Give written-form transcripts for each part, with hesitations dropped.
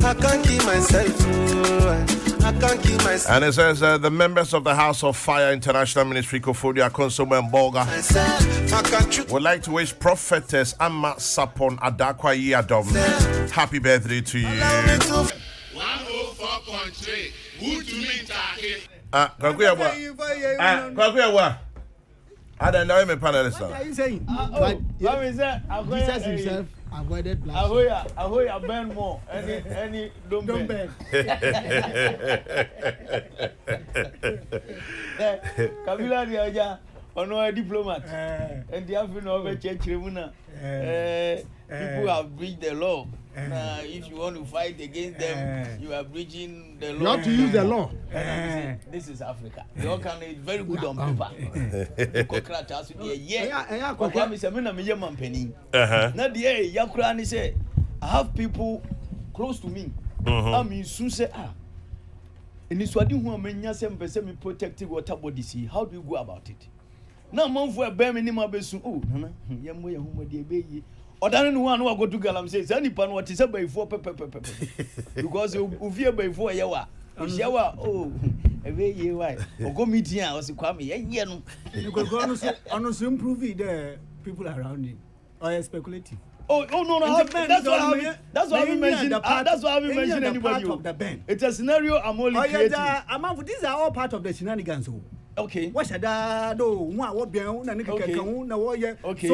I can't keep myself. I can't keep myself. And it says the members of the House of Fire International Ministry, Kofodia, Consumer and Bolga, would like to wish Prophetess Amma Sapon Adakwa Yadom happy birthday to you. 104.3. Who to me talking? Kokrokoo. I don't know him in panelist. What are you saying? What is that? Jesus himself avoided blood. Ahoya, burn more. Any don't burn. Kabila Diaja, on a diplomat, and the African over church tribunal. People have breached the law. If you want to fight against them, you are breaching the law. Not to use the law. This is Africa. The law can is very good on paper. Kokrokoo has to be a year. Kokrokoo is a man penny. Not the year. Yakurani say, I have people close to me. I mean, soon say, and it's what you want me to protective water body. See, how do you go about it? Now, month for a bare minimum besu. Oh, young way, whom they be. Or than one who go to Galam says, any pan what is a bay for because you fear by 4 yawa. Yawa, oh, a very year white. Or go meet here, or come here. You could honestly improve the people around you. Or speculative. Oh no, that's what I mentioned. That's what I mentioned anybody of the band. It's a scenario I'm only creating. These are all part of the shenanigans. Okay. What should I do? What be on so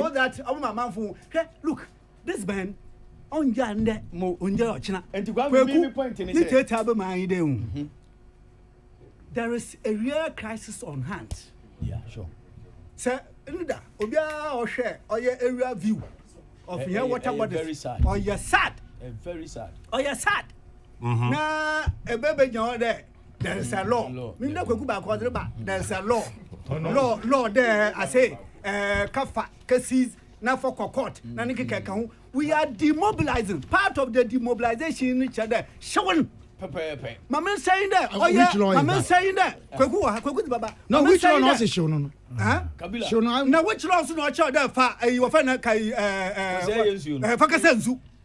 that our man for look, this man on Yande Mo Unja China and to go me point in it. There is a real crisis on hand. Yeah, sure. Sir, Luda, Obia or share or your area view of your water bodies. Very sad. Or you're sad. Very sad. Or you're sad. Nah, a baby there. There is a law. There is a law. Law there, I say, Kafa, cases, now for court, we are demobilizing. Part of the demobilization in each other. Showing. Mama saying that. Oh, yeah. Mama saying that. No, which law not is shown? Huh? Now, which law is not shown there? You are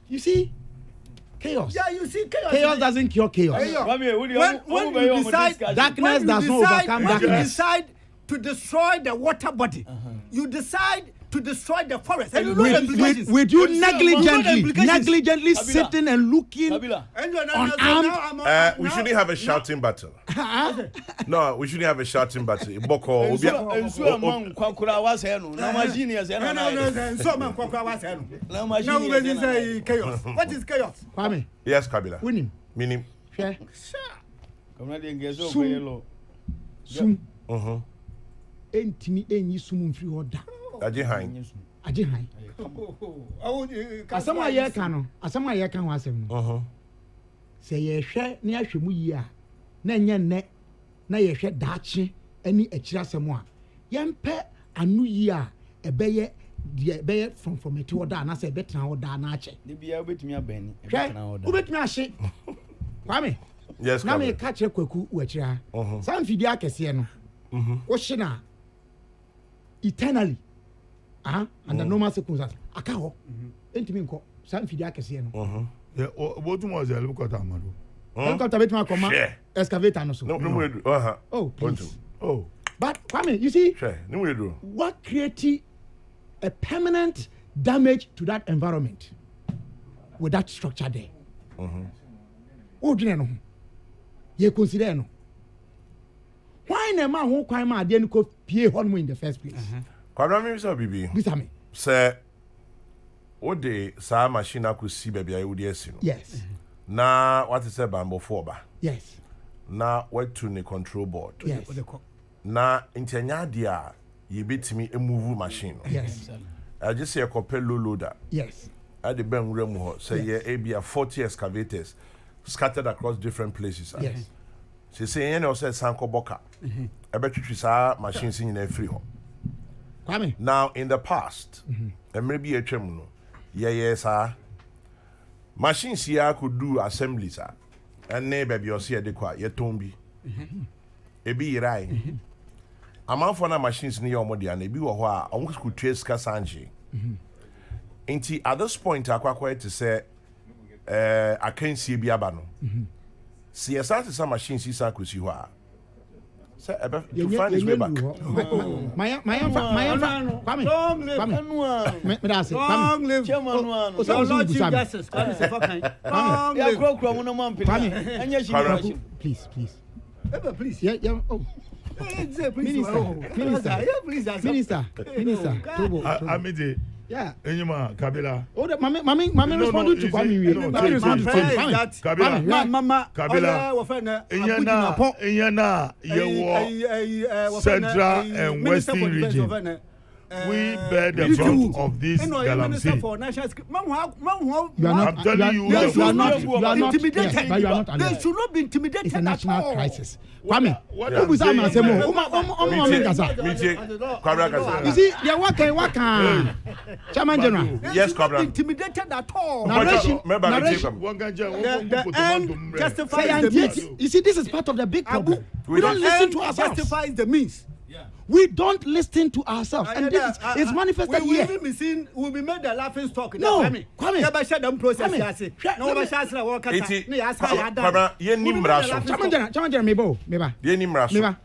You see? Chaos. Yeah, you see chaos. Chaos doesn't cure chaos. When you decide, darkness does not overcome darkness. You decide to destroy the water body. You decide to destroy the forest. And you know the implications. With you negligently sitting and looking unarmed. We shouldn't have a shouting battle. No, we shouldn't have a shouting battle. Boko. What is chaos? Kwame. Yes, Kabila. Winning. Meaning. Share. Sum. Entimi enyi sum mfiri hoda. Aje han. Asama ye ka no, asama ye ka ho asem no. Se ye hwe na ahwe mu yi a, na enye nne, na ye hwe daache ani akira asem a. Ye mpe anu yi a ebeye from eti hoda na se betra hoda na ache. De bia obetumi abani, betra hoda. Obetumi ahye. Kwame. Yes, na me ka kire kwaku u akira. San fidi akese no. Wo hye na eternally under normal circumstances aka ho entimi nko san fidi akese no What was the helicopter amado? Helicopter betuma koma excavator no so oh please. Oh but Kwame, you see what created a permanent damage to that environment with that structure there oh do no ye consider no why na ma ho kwan ma ade no ko pie honmo in the first place Kwame so bibi bisame say o de sa machine akosi bebia e wodi asi no yes na what is say bambo for ba yes na what to the control board yes na intenya de a ye betimi move machine yes I just say a copel loader yes at the ben remu ho say ye abia 40 excavators scattered across different places yes she say any say sanko boka ebetwitwi sa machines in free ho Kwame. Now in the past maybe a twem no yes machines here could do assemblies and neighbor be osi de kwa ye tombi ebi yirai amafo na machines ni your modi and ebi wo ho a on could trace ka sanje at this point akwakwa to say akansie bi aba no si yesa se machine si sa kosi ho a say to find his way back my long live chairman one please Minister. Amide. Yeah. Enyima Kabila. Oh, mami responding to Kwame. Kabila. Mama. Kabila. Enyana. Yewo. Central and Western region. We bear the brunt of this galamsey. I'm telling you, you are not intimidated. Yes, but you are not they should not be intimidated. It's a national crisis. Kwame, you see, they are working. Chairman General. Yes, Kwabra. Intimidated at all. Narration. The end justifies the means. You see, this is part of the big problem. We don't listen to ourselves. Justifies the means. We don't listen to ourselves, and this is manifested here. We'll be made the laughing stock. No, Kwame.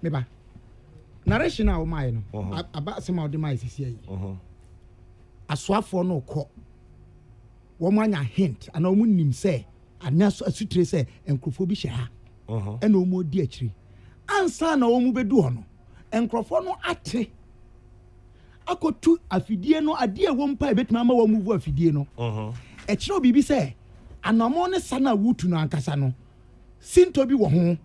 Meba. Narration now, my no. About some of the mice is here. A swap for no call. Woman a hint, and no moon say, and now a sutre say, and Kufobi and no more dear tree. Answer no more beduano. Nkrofo no ate akotu afidie no ade a wo mpa ebetuma ma wo move afidie no e kire obibi se anamo ne sana wutu no ankasa no sinto bi wo ho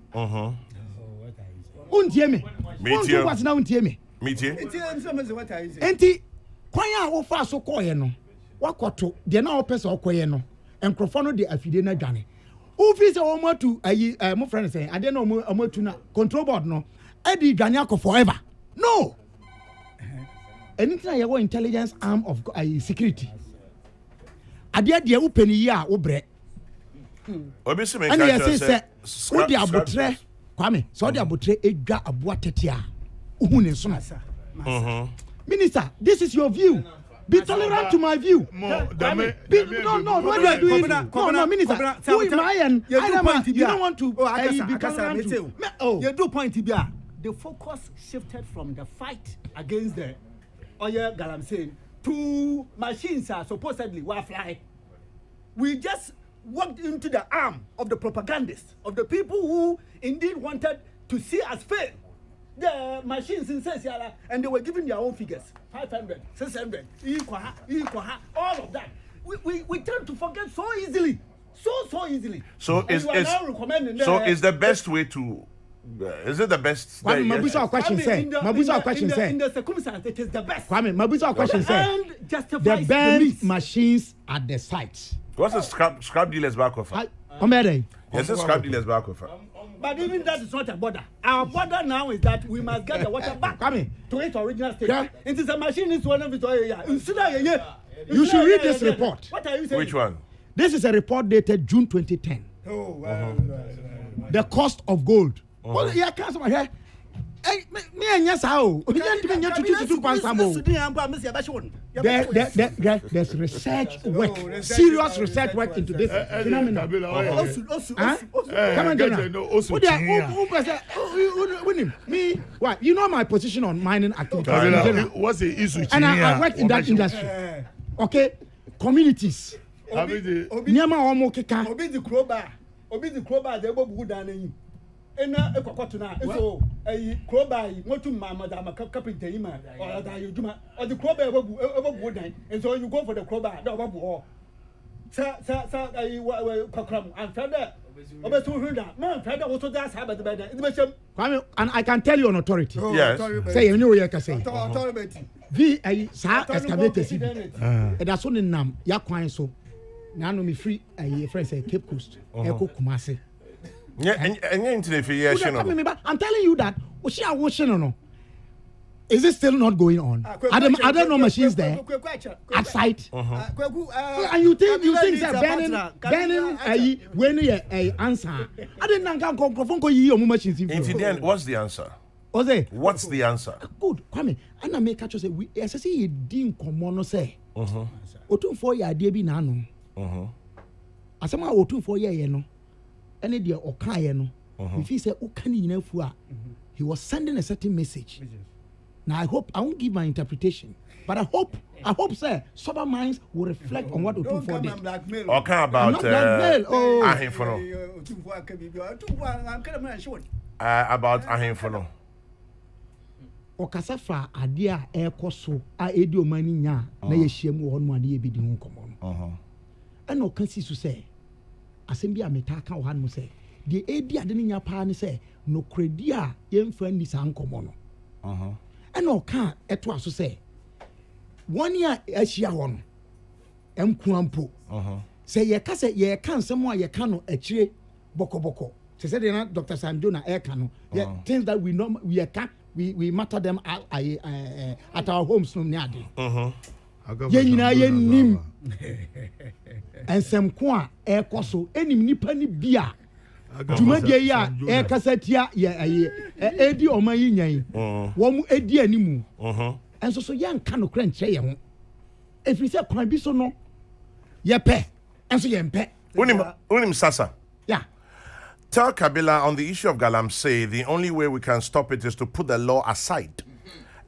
untie me untie kwat na untie me enti kwan a wo fa so koye no wakoto de na wo pese okoye no nkrofo no de afidie na dwane office wo matu ayi mo friend say ade na mo tu na control board no Eddie Daniako forever. No. Anything I want intelligence arm of security. Adia dia upeni ya ubre. Obisi me can say odi abotre Kwame. So odi abotre edwa aboa tetea. Uhu ne so na. Minister, this is your view. Be tolerant to my view. No, what are you doing? No, Minister. Who am I? And you don't want to be tolerant to. You do point here. The focus shifted from the fight against the oil galamsey to machines are supposedly were fly. We just walked into the arm of the propagandists, of the people who indeed wanted to see us fail. The machines in Sensiala, and they were giving their own figures 500, 600, all of that. We tend to forget so easily. So easily. So is the best way to is it the best? Kwame, Mabusa question say. In the circumstance, it is the best. Kwame, Mabusa question say. The best machines at the site. What's the scrap dealers back offer? Yes, the scrap dealers back offer. But even that is not a border. Our border now is that we must get the water back to its original state. Yeah. It is a machine. It's one of it. You should read this report. What are you saying? Which one? This is a report dated June 2010. The cost of gold. Well, yeah, can't say here. Me and yes, how? There's research work, serious research work into this phenomenon. Come on, me, what? You know my position on mining activity. What's the issue? And I worked in that industry. Okay, communities. Nyama omo keka. Obi the crowbar, they go good down. Ena ekokoto na so crowbar motu mama da carpenter yima or da yujuma or the crowbar ebu dan and so you go for the crowbar da obabu ho sa kokram and further obesu hunda man further wo to da sa ba da it be shem and I can tell you on authority. Yes. Say you know where you can say authority vi sa excavator si e da so ne nam ya kwan so na no me free friend say Cape Coast Eko Kumasi. I'm telling you that is it still not going on? Are there no machines there at site? And you think that burning when you answer? I didn't know machines. What's the answer? What's the answer? Good. Come and I make a choice. We see didn't come on say. Otum for your idea be nano. asema otu for ye no ene de okaye no if he say okani nyina fu a he was sending a certain message. Now I won't give my interpretation, but I hope sir sober minds will reflect on what otu for did. Okay, about ahemfo about ahemfo no okasa fra ade a ekoso a edi omani nya na ye hyiam wo no ade ye bedi ho komo no ena okasi su say asem bi a metaka wo han mo say de edi ade nya pa ne say no kredi a ye mfa ni san komo no ena oka eto aso say one year ahia ho no emkuampo say ye ka nsem a ye ka no akire bokoboko say say na Dr. Sanjo na e ka no things that we matter them at our homes no neade ye nyina ye nim ensem ko a ekoso enim nipa ni bia dwumadie ya ekasatia ye edi oman yi nyan wo mu edi animu enso so ye nka no kra nche ye ho efiri se kwan bi so no ye pe enso ye mpe unim sasa. Yeah. Tell Kabila on the issue of Galamsey, the only way we can stop it is to put the law aside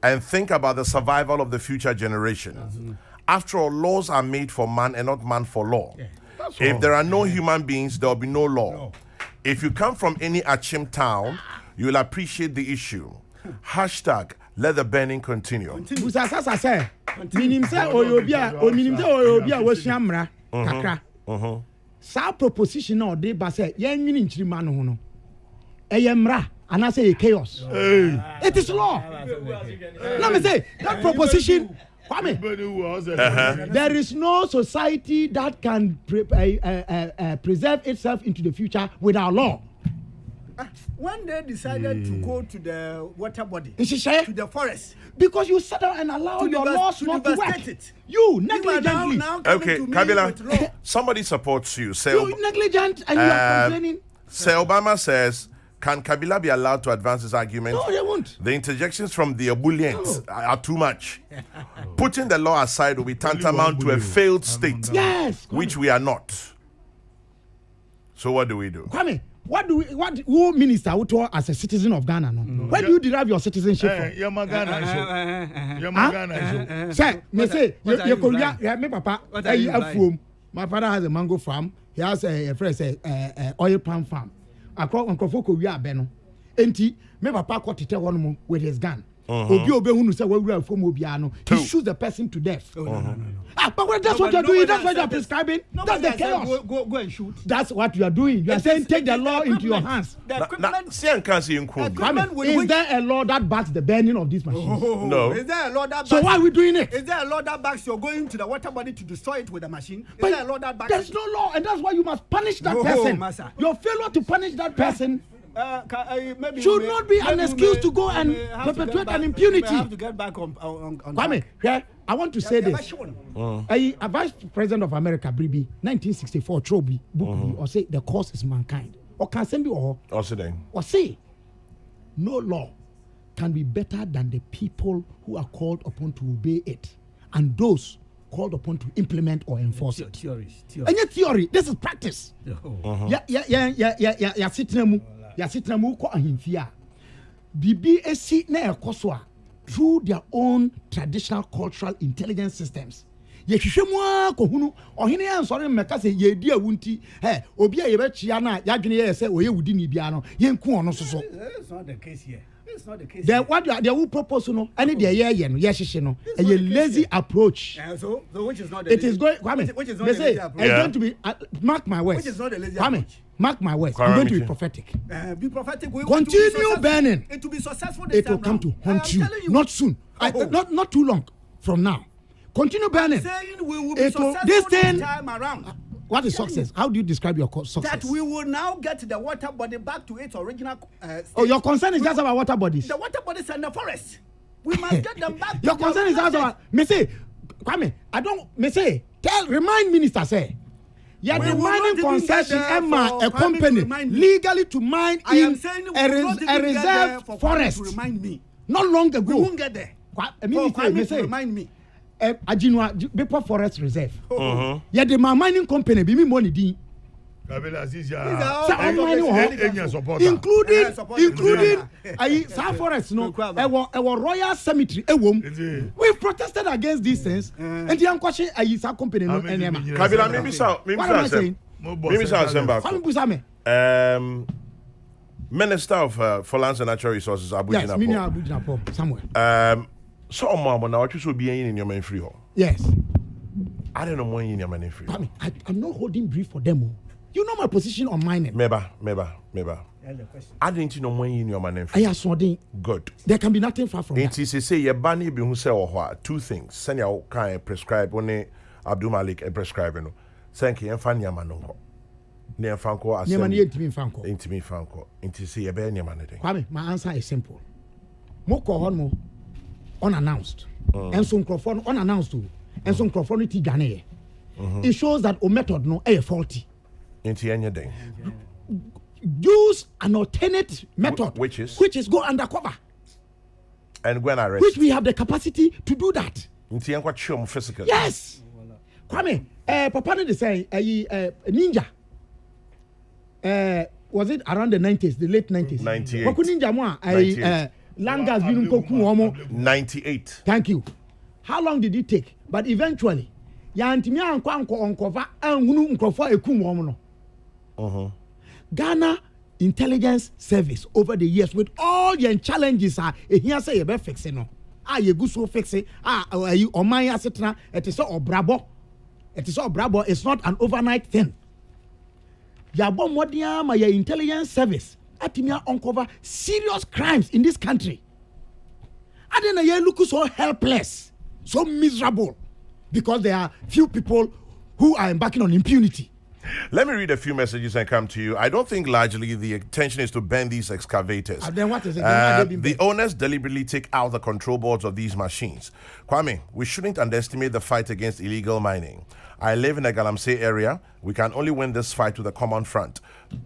and think about the survival of the future generation. After all, laws are made for man and not man for law. If there are no human beings, there will be no law. If you come from any Achim town, you will appreciate the issue. Hashtag, let the burning continue. Busasa say, minim say oyobia wasiamra kakra. Sa proposition no dey ba say yen nwini nchirima no ho no. Eyemra and I say chaos. It is law. Let me say that proposition. There is no society that can preserve itself into the future without law. When they decided to go to the water body, to the forest, because you sat down and allow your laws not to work. You negligently. Okay, Kabila, somebody supports you. You negligent and you are complaining. Say Obama says, can Kabila be allowed to advance his argument? No, they won't. The interjections from the ebullients are too much. Putting the law aside will be tantamount to a failed state, which we are not. So what do we do? Kwame, who minister who told as a citizen of Ghana? No? Where do you derive your citizenship from? Say, me say, you could me papa. My father has a mango farm. He has a fresh oil palm farm. Akro Kokrokoo we are beno. Enti me papa ko tete one mo with his gun. Obi hunu say we wura fom obia no. He shoots the person to death. But that's what you're doing. That's what you're prescribing. That's the chaos. Go and shoot. That's what you are doing. You are saying take the law into your hands. Is there a law that backs the burning of these machines? No. Is there a law that backs? So why are we doing it? Is there a law that backs you're going to the water body to destroy it with a machine? Is there a law that backs? There's no law, and that's why you must punish that person. Your failure to punish that person should not be an excuse to go and perpetuate an impunity. I have to get back on Kwame, I want to say this. A vice president of America, Bribi, 1964, Trobi, book, or say the cause is mankind. Or can send you or say no law can be better than the people who are called upon to obey it and those called upon to implement or enforce it. Theory. And your theory, this is practice. Yasitnamu ko ahimfia bibi esi na ekoswa through their own traditional cultural intelligence systems yehwehwemu akohunu ohene ansori mmeka se yedi awunti obi a yebechia na yadwene ye se oye wudi ni bia no yenku ono soso. It's not the case here. It's not the case. What they will propose no any dey ye no yehwehwe no a lazy approach. So which is not the it is going which is not the lazy approach. It's going to be mark my words. Which is not the lazy approach. Mark my words. I'm going to be prophetic. Be prophetic. Continue burning. It will be successful. It will come to haunt you. Not soon. Not too long from now. Continue burning. I'm saying we will be successful this time around. What is success? How do you describe your success? That we will now get the water body back to its original state. Oh, your concern is just about water bodies. The water bodies and the forest. We must get them back. Your concern is just about. Me say, Kwame, remind minister say. Yeah, the mining concession Emma a company legally to mine in a reserve forest. Remind me. Not long ago. We won't get there. Remind me. Ajinwa Bepo Forest Reserve. Yeah, the mining company be me money din. including South Forest, no, our Royal Cemetery, we've protested against these things, and the unquestioned Ayisa company, no, Kabila, maybe so, Minister of for Lands and Natural Resources, Abuja, somewhere. So, Mama, now you should be in your main free hall. Yes. I don't know when in your money free. I'm not holding brief for them. You know my position on mining. Meba. I didn't know when in your money free. I saw good. There can be nothing far from that. It is say your banny be who say or two things. Send your kind prescribe when Abdul Malik and prescribing. Thank you and find your man. Near Franco as Intimi Franco. It say your banny man. My answer is simple. Moko honmo unannounced. And some microphone unannounced too. And some microphone Ghana. It shows that a method no a faulty. Into any day. Use an alternate method, which is go undercover. And when arrest. Which we have the capacity to do that. Into what show physically. Yes. Kwame, Papa did say ninja. Was it around the 90s, the late 90s? 98. What ninja mo? Langas binum koku omo 98. Thank you. How long did it take? But eventually, ya ntimi anko onkova anhunu nkrofo ekum omo no. Ghana Intelligence Service over the years with all the challenges here say you be fix no. You go so fix it. You oman asetna it is obrabo. It is obrabo. It's not an overnight thing. Ya bom modia my intelligence service atimia uncover serious crimes in this country. Adena ye look so helpless, so miserable, because there are few people who are embarking on impunity. Let me read a few messages and come to you. I don't think largely the intention is to ban these excavators. Then what is it? The owners deliberately take out the control boards of these machines. Kwame, we shouldn't underestimate the fight against illegal mining. I live in the Galamsey area. We can only win this fight with a common front.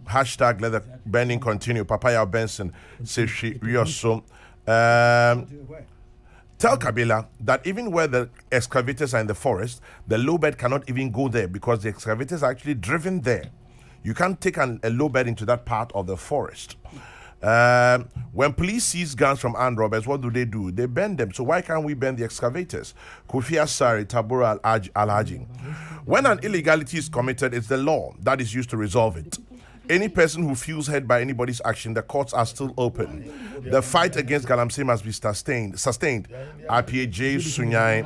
Hashtag let the burning continue. Papaya Benson says she so. Tell Kabila that even where the excavators are in the forest, the low bed cannot even go there because the excavators are actually driven there. You can't take a low bed into that part of the forest. When police seize guns from armed robbers, what do? They burn them. So why can't we burn the excavators? Kofi Asari, Tabura Al-Haji. When an illegality is committed, it's the law that is used to resolve it. Any person who feels hurt by anybody's action, the courts are still open. The fight against Galamsey must be sustained. RPAJ Sunyai.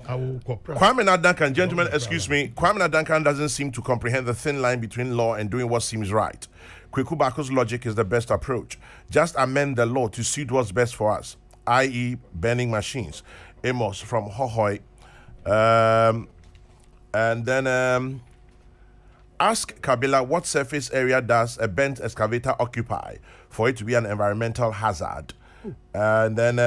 Kwame Nadankan, gentlemen, excuse me. Kwame Nadankan doesn't seem to comprehend the thin line between law and doing what seems right. Kweku Bako's logic is the best approach. Just amend the law to suit what's best for us, i.e. burning machines. Amos from Hohoi. And then ask Kabila what surface area does a bent excavator occupy for it to be an environmental hazard. And then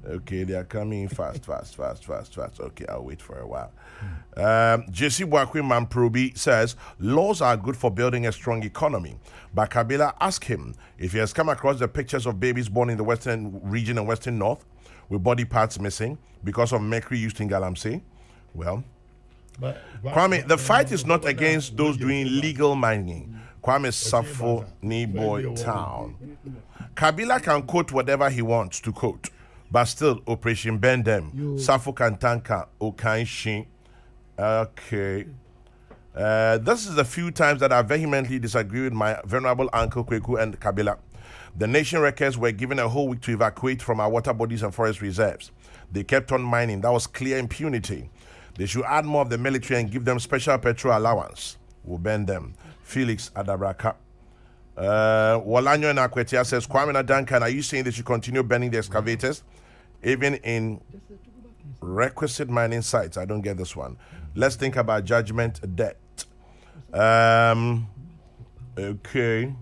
okay, they are coming fast. Okay, I'll wait for a while. JC Bwakwe Mamprobi says, laws are good for building a strong economy. But Kabila, ask him if he has come across the pictures of babies born in the western region and western north with body parts missing because of mercury used in Galamsey. Well, Kwame, the fight is not against those doing legal mining. Kwame Safo Niboy Town. Kabila can quote whatever he wants to quote. But still, Operation Bend Them. Safo Kantanka, Okanshin. Okay. This is the few times that I vehemently disagree with my venerable uncle Kweku and Kabila. The nation records were given a whole week to evacuate from our water bodies and forest reserves. They kept on mining. That was clear impunity. They should add more of the military and give them special petrol allowance. We'll bend them. Felix Adabraka. Walanyo and Akwetia says, Kwame Nadankan, are you saying they should continue burning the excavators? Even in requisite mining sites? I don't get this one. Let's think about judgment debt. Okay.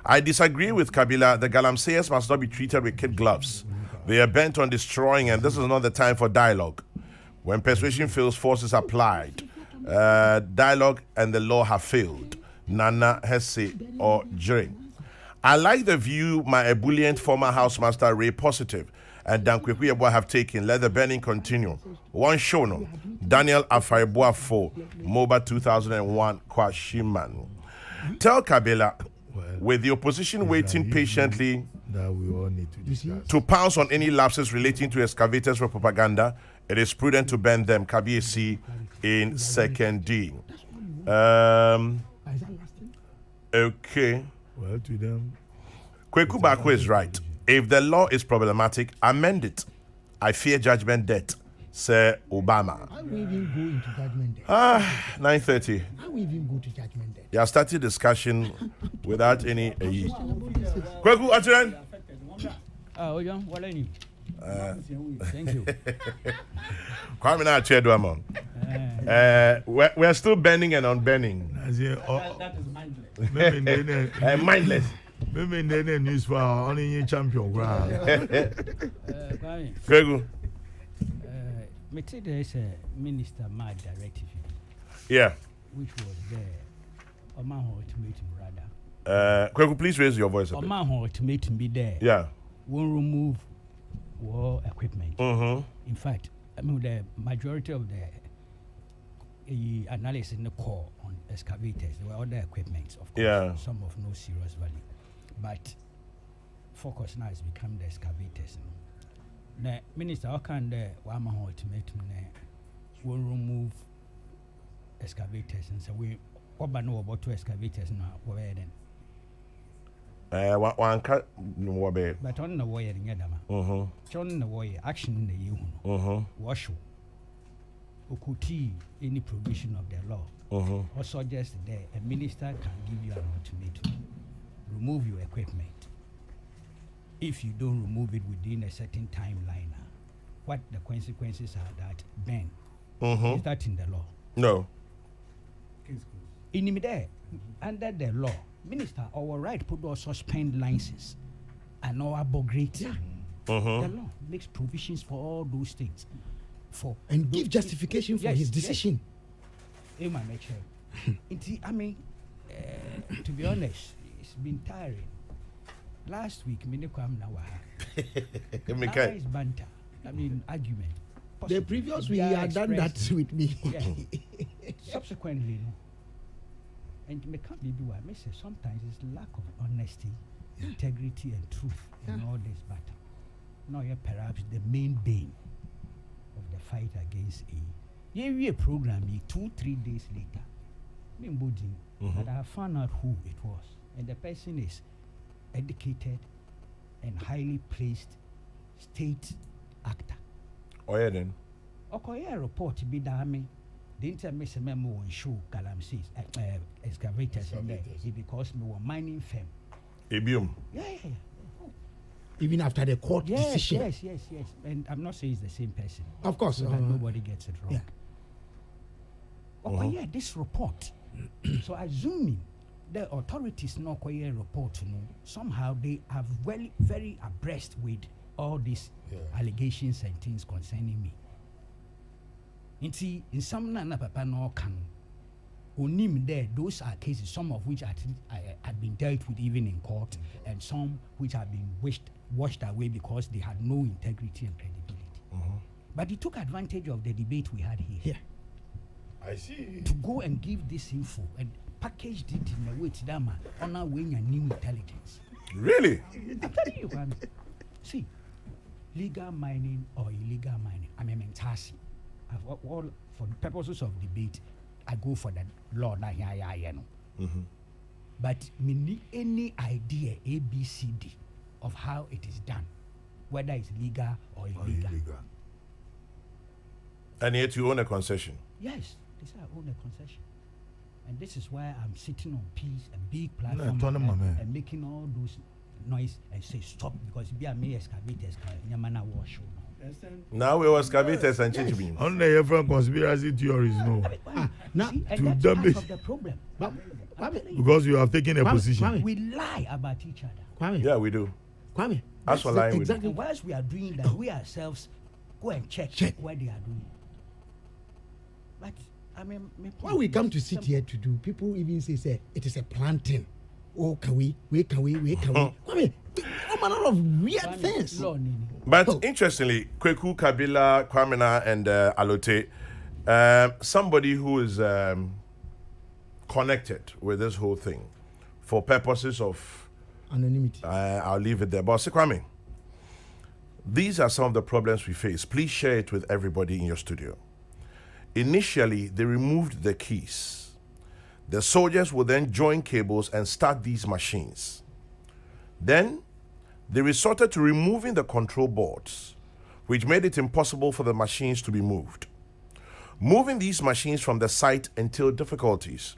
I disagree with Kabila. The Galamseyers must not be treated with kid gloves. They are bent on destroying, and this is not the time for dialogue. When persuasion fails, force is applied. Dialogue and the law have failed. Nana, Hesse, or Jering. I like the view my ebullient former housemaster Ray Positive and Dan Kweku Yeboah have taken. Let the burning continue. One show no. Daniel Afariboa 4, MOBA 2001, Kwashiman. Tell Kabila, with the opposition waiting patiently that we all need to discuss. To pounce on any lapses relating to excavators for propaganda, it is prudent to ban them. Kabiyesi in second D. Okay. Well, to them. Kweku Bako is right. If the law is problematic, amend it. I fear judgment debt, Sir Obama. How we even go into judgment debt? 9:30. How we even go to judgment debt? You have started discussion without any. Kweku Atran. Ojan, what I need. Thank you. Kwame na chair do among. We're still bending and unbending. That is mindless. Mindless. Maybe the news for only champion ground. Kweku. Me say there is a minister mad directive. Yeah. Which was there. Oman ultimatum rather. Kweku, please raise your voice a bit. Oman ultimatum be there. Yeah. Won't remove war equipment. Mm-hmm. In fact, I mean the majority of the analysis in the core on excavators, there were other equipment, of course. Yeah. Some of no serious value. But focus now has become the excavators. The minister, how can the Wama ultimatum will remove excavators and say we what know about 2 excavators now? Where then? One cut no be. But on the way in Yadama. On the way action in the you. Wash. Ukuti any provision of the law. Or suggest that a minister can give you an ultimatum. Remove your equipment. If you don't remove it within a certain timeline, what the consequences are that then is that in the law? No. In there, under the law, minister our right put or suspend license and our abogate. The law makes provisions for all those things. And give justification for his decision. Yes. I mean, to be honest, it's been tiring. Last week, Minikwam Nawaha. Nice banter. I mean, argument. The previous week, he had done that with me. Yeah. Subsequently, and me can't be why I say sometimes it's lack of honesty, integrity, and truth in all this battle. Now, perhaps the main bane of the fight against a program 2-3 days later. But I found out who it was, and the person is educated and highly placed state actor. Oh yeah then. Okay, report be dame. The intermission memo and show Galamsees excavators in there because we were mining firm. Ibium. Yeah. Even after the court decision. Yes. And I'm not saying it's the same person. Of course. So that nobody gets it wrong. Yeah. This report. So assuming the authorities know a report, somehow they are very, very abreast with all these allegations and things concerning me. In some nana papa no can onim there, those are cases, some of which had been dealt with even in court, and some which have been washed away because they had no integrity and credibility. But he took advantage of the debate we had here. Yeah. I see. To go and give this info and packaged it in a way to that man on our way and new intelligence. Really? I'm telling you, man. See, legal mining or illegal mining, I'm a mentasi. All for the purposes of debate, I go for the law now here, But me need any idea ABCD of how it is done, whether it's legal or illegal. And yet you own a concession. Yes, this I own a concession. And this is why I'm sitting on peace, a big platform, and making all those noise and say stop because be a me excavators nyamana wash. Now we excavators and change beams. On the different conspiracy theories, no. Now that's part of the problem. Because you have taken a position. We lie about each other. Yeah, we do. Kwame. That's what lying exactly. And whilst we are doing that, we ourselves go and check what they are doing. But I mean, when we come to sit here to do, people even say it is a planting. oh, can we? I mean, all manner of weird things. But interestingly, Kweku, Kabila, Kwamina, and Alote, somebody who is connected with this whole thing for purposes of Anonymity. I'll leave it there. But Kwame, these are some of the problems we face. Please share it with everybody in your studio. Initially, they removed the keys. The soldiers would then join cables and start these machines. Then, they resorted to removing the control boards, which made it impossible for the machines to be moved. Moving these machines from the site entailed difficulties.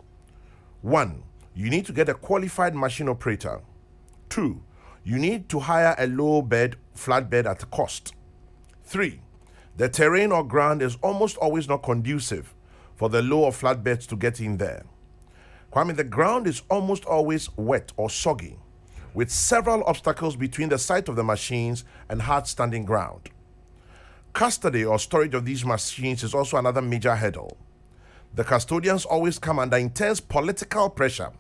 1, you need to get a qualified machine operator. 2, you need to hire a low bed, flatbed at cost. 3, the terrain or ground is almost always not conducive for the low or flatbeds to get in there. Kwame, the ground is almost always wet or soggy, with several obstacles between the site of the machines and hard standing ground. Custody or storage of these machines is also another major hurdle. The custodians always come under intense political pressure.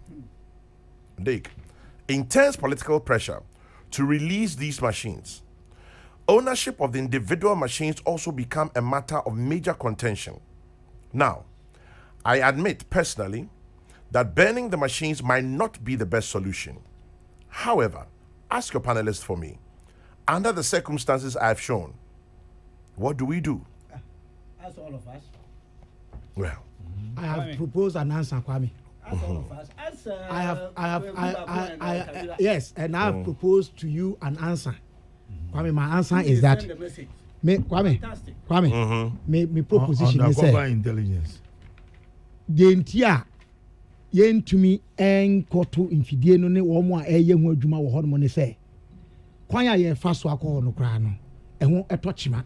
Intense political pressure to release these machines. Ownership of the individual machines also become a matter of major contention. Now, I admit personally that burning the machines might not be the best solution. However, ask your panelists for me. Under the circumstances I have shown, what do we do? As all of us. Well, I have proposed an answer, Kwame. As all of us. As yes, and I have proposed to you an answer. Kwame, my answer is that me proposition is intelligence. The entire yentumi enkoto infidie no ne wo mo a eye hu adwuma wo ho no ne se kwan a ye fa so akọ no kra no eho etochima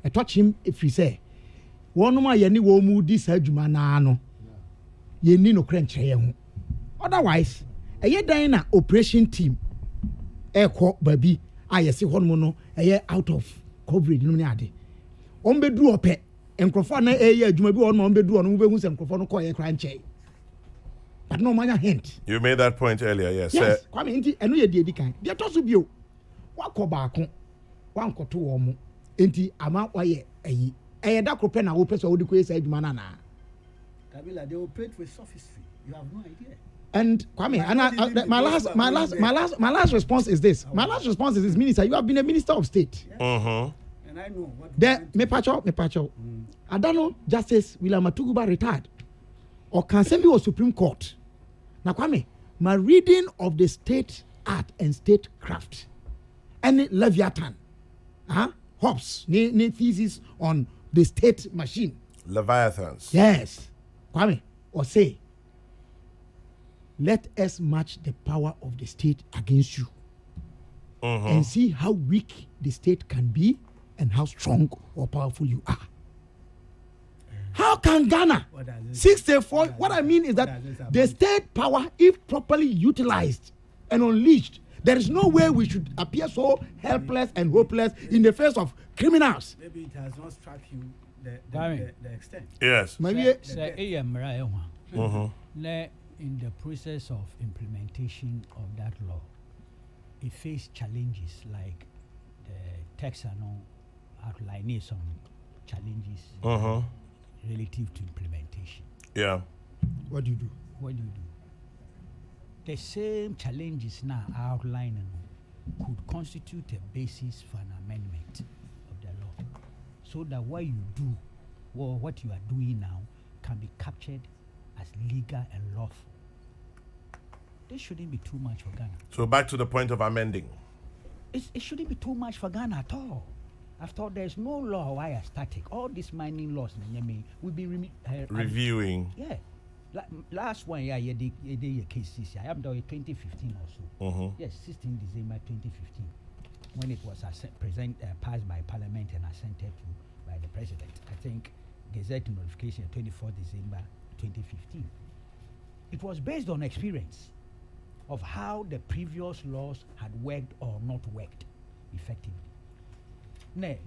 etochim efri se wonom a ye ne wo mu di sa adwuma na no ye ni no kra nkyere ye ho otherwise eye dan na operation team ekọ babi a ye se ho no eye out of coverage no ne ade ombedu ope enkrofo na eye adwuma bi wo no ombedu no behu se enkrofo no kọ ye kra nkyere. But no man hint. You made that point earlier, yes. Yes. Kwame nti eno ye die dikan. Dia to so bio. Wakọ baako. Wankoto wo mo. Enti ama waye ayi. Eye da krope na wo pese wo di ko esa adwuma na na. Kabila, they operate with sophistry. You have no idea. And Kwame, and my last response is this. My last response is this, Minister. You have been a Minister of State. Yes. And I know what. There, me pacho. Adano Justice William Matuguba retired. Or can send me to Supreme Court. Now, Kwame, my reading of the state art and statecraft, any Leviathan, Hobbes, ne thesis on the state machine. Leviathans. Yes. Kwame, or say, let us match the power of the state against you and see how weak the state can be and how strong or powerful you are. How can Ghana 64? What I mean is that the state power, if properly utilized and unleashed, there is no way we should appear so helpless and hopeless in the face of criminals. Maybe it has not struck you the extent. Yes. Maybe in the process of implementation of that law, it faced challenges like the text outlining some challenges. Relative to implementation. Yeah. What do you do? The same challenges now outlining could constitute a basis for an amendment of the law, so that what you do, or what you are doing now, can be captured as legal and lawful. This shouldn't be too much for Ghana. So back to the point of amending. It shouldn't be too much for Ghana at all. After all, there's no law why are static. All these mining laws will be reviewing. Yeah. Last one, the cases. I am doing 2015 or so. Yes, 16 December 2015, when it was passed by Parliament and assented to by the President. I think Gazette notification 24 December 2015. It was based on experience of how the previous laws had worked or not worked effectively. Ne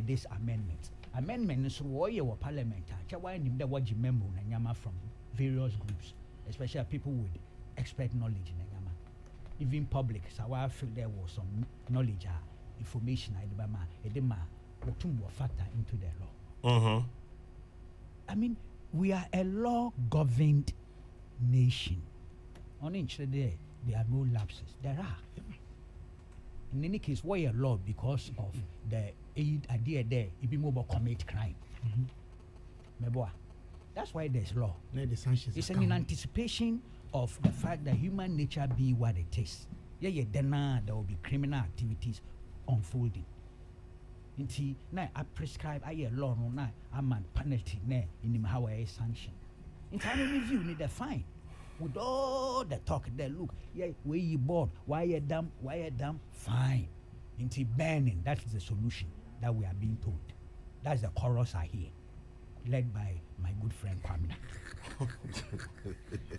this amendment. Amendment is why your parliament. Why nim that what memo na nyama from various groups, especially people with expert knowledge in the gamma. Even public, so I feel there was some knowledge, information, edema, factor into the law. I mean, we are a law-governed nation. On each day, there are no lapses. There are. In any case, why a law? Because of the idea there, if people commit crime. That's why there's law. It's in anticipation of the fact that human nature be what it is. Then there will be criminal activities unfolding. Now I prescribe a law no I'm a penalty in how I sanction. In time review need a fine. With all the talk there, look, where you bored, why you dumb, fine. Into banning, that is the solution that we are being told. That's the chorus I hear, led by my good friend Kwame.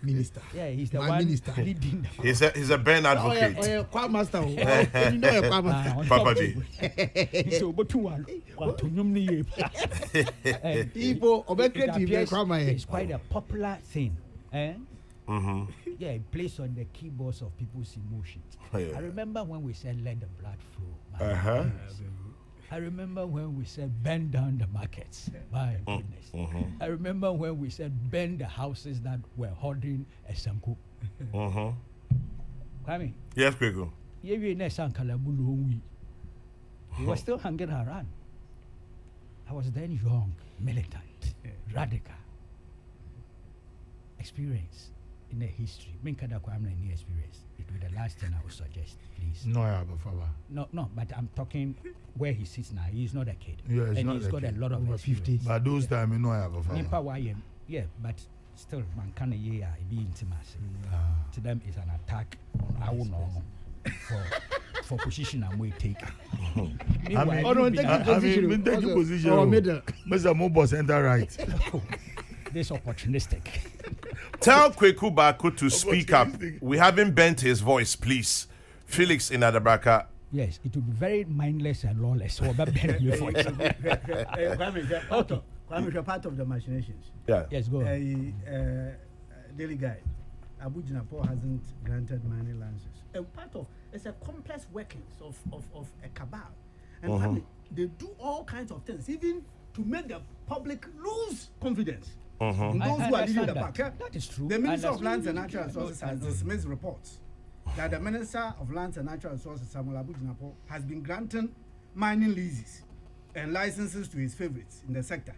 Minister. Yeah, he's the my one minister. leading. He's a Ben advocate. Kwame master. You know a Kwame master. Papa D. So, but it's quite a popular thing. Yeah, it plays on the keyboards of people's emotions. I remember when we said let the blood flow. I remember when we said burn down the markets. My goodness. I remember when we said burn the houses that were holding a Sanko. Kwame. Yes, Kokrokoo. We were still hanging around. I was then young, militant, radical. Experience in the history. Any experience. It will be the last thing I would suggest, please. No, but I'm talking where he sits now. He's not a kid. Yeah, and he's got a lot of over 50. But those time, you know, I have a father. Yeah, but still, man can a year be intimacy. To them, it's an attack on our normal for position and we take. Take your position. Mr. Mobo center right. This opportunistic. Tell Kweku Bako to speak up. We haven't bent his voice, please. Felix in Adabraka. Yes, it would be very mindless and lawless. So about bending your voice. Kwame, part of the machinations. Yeah. Yes, go. Daily Guide. Abu Jinapo hasn't granted mining licenses. It's a complex workings of a cabal. And Kwame, they do all kinds of things, even to make the public lose confidence. In those who are leading the pack. That is true. The Minister of Lands and Natural Resources has dismissed reports that the Minister of Lands and Natural Resources, Samuel Abu Jinapo, has been granting mining leases and licenses to his favorites in the sector.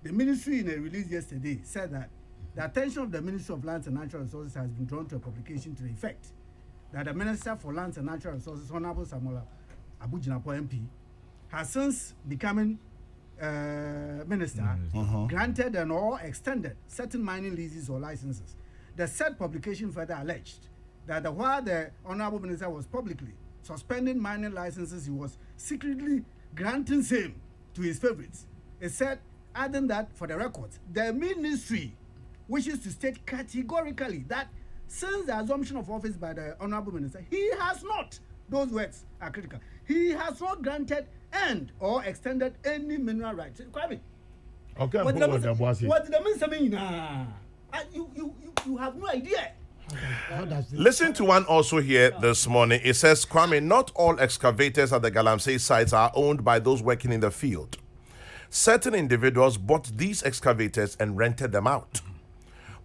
The ministry, in a release yesterday, said that the attention of the Ministry of Lands and Natural Resources has been drawn to a publication to the effect that the Minister for Lands and Natural Resources, Honorable Samuel Abu Jinapo MP, has since becoming minister, granted and or extended certain mining leases or licenses. The said publication further alleged that while the Honorable Minister was publicly suspending mining licenses, he was secretly granting same to his favorites. It said, adding that, for the records, the ministry wishes to state categorically that since the assumption of office by the Honorable Minister, he has not, those words are critical, he has not granted and or extended any mineral rights. Okay, what did the minister mean? You have no idea. Listen to one also here this morning. It says, Kwame, not all excavators at the Galamsey sites are owned by those working in the field. Certain individuals bought these excavators and rented them out.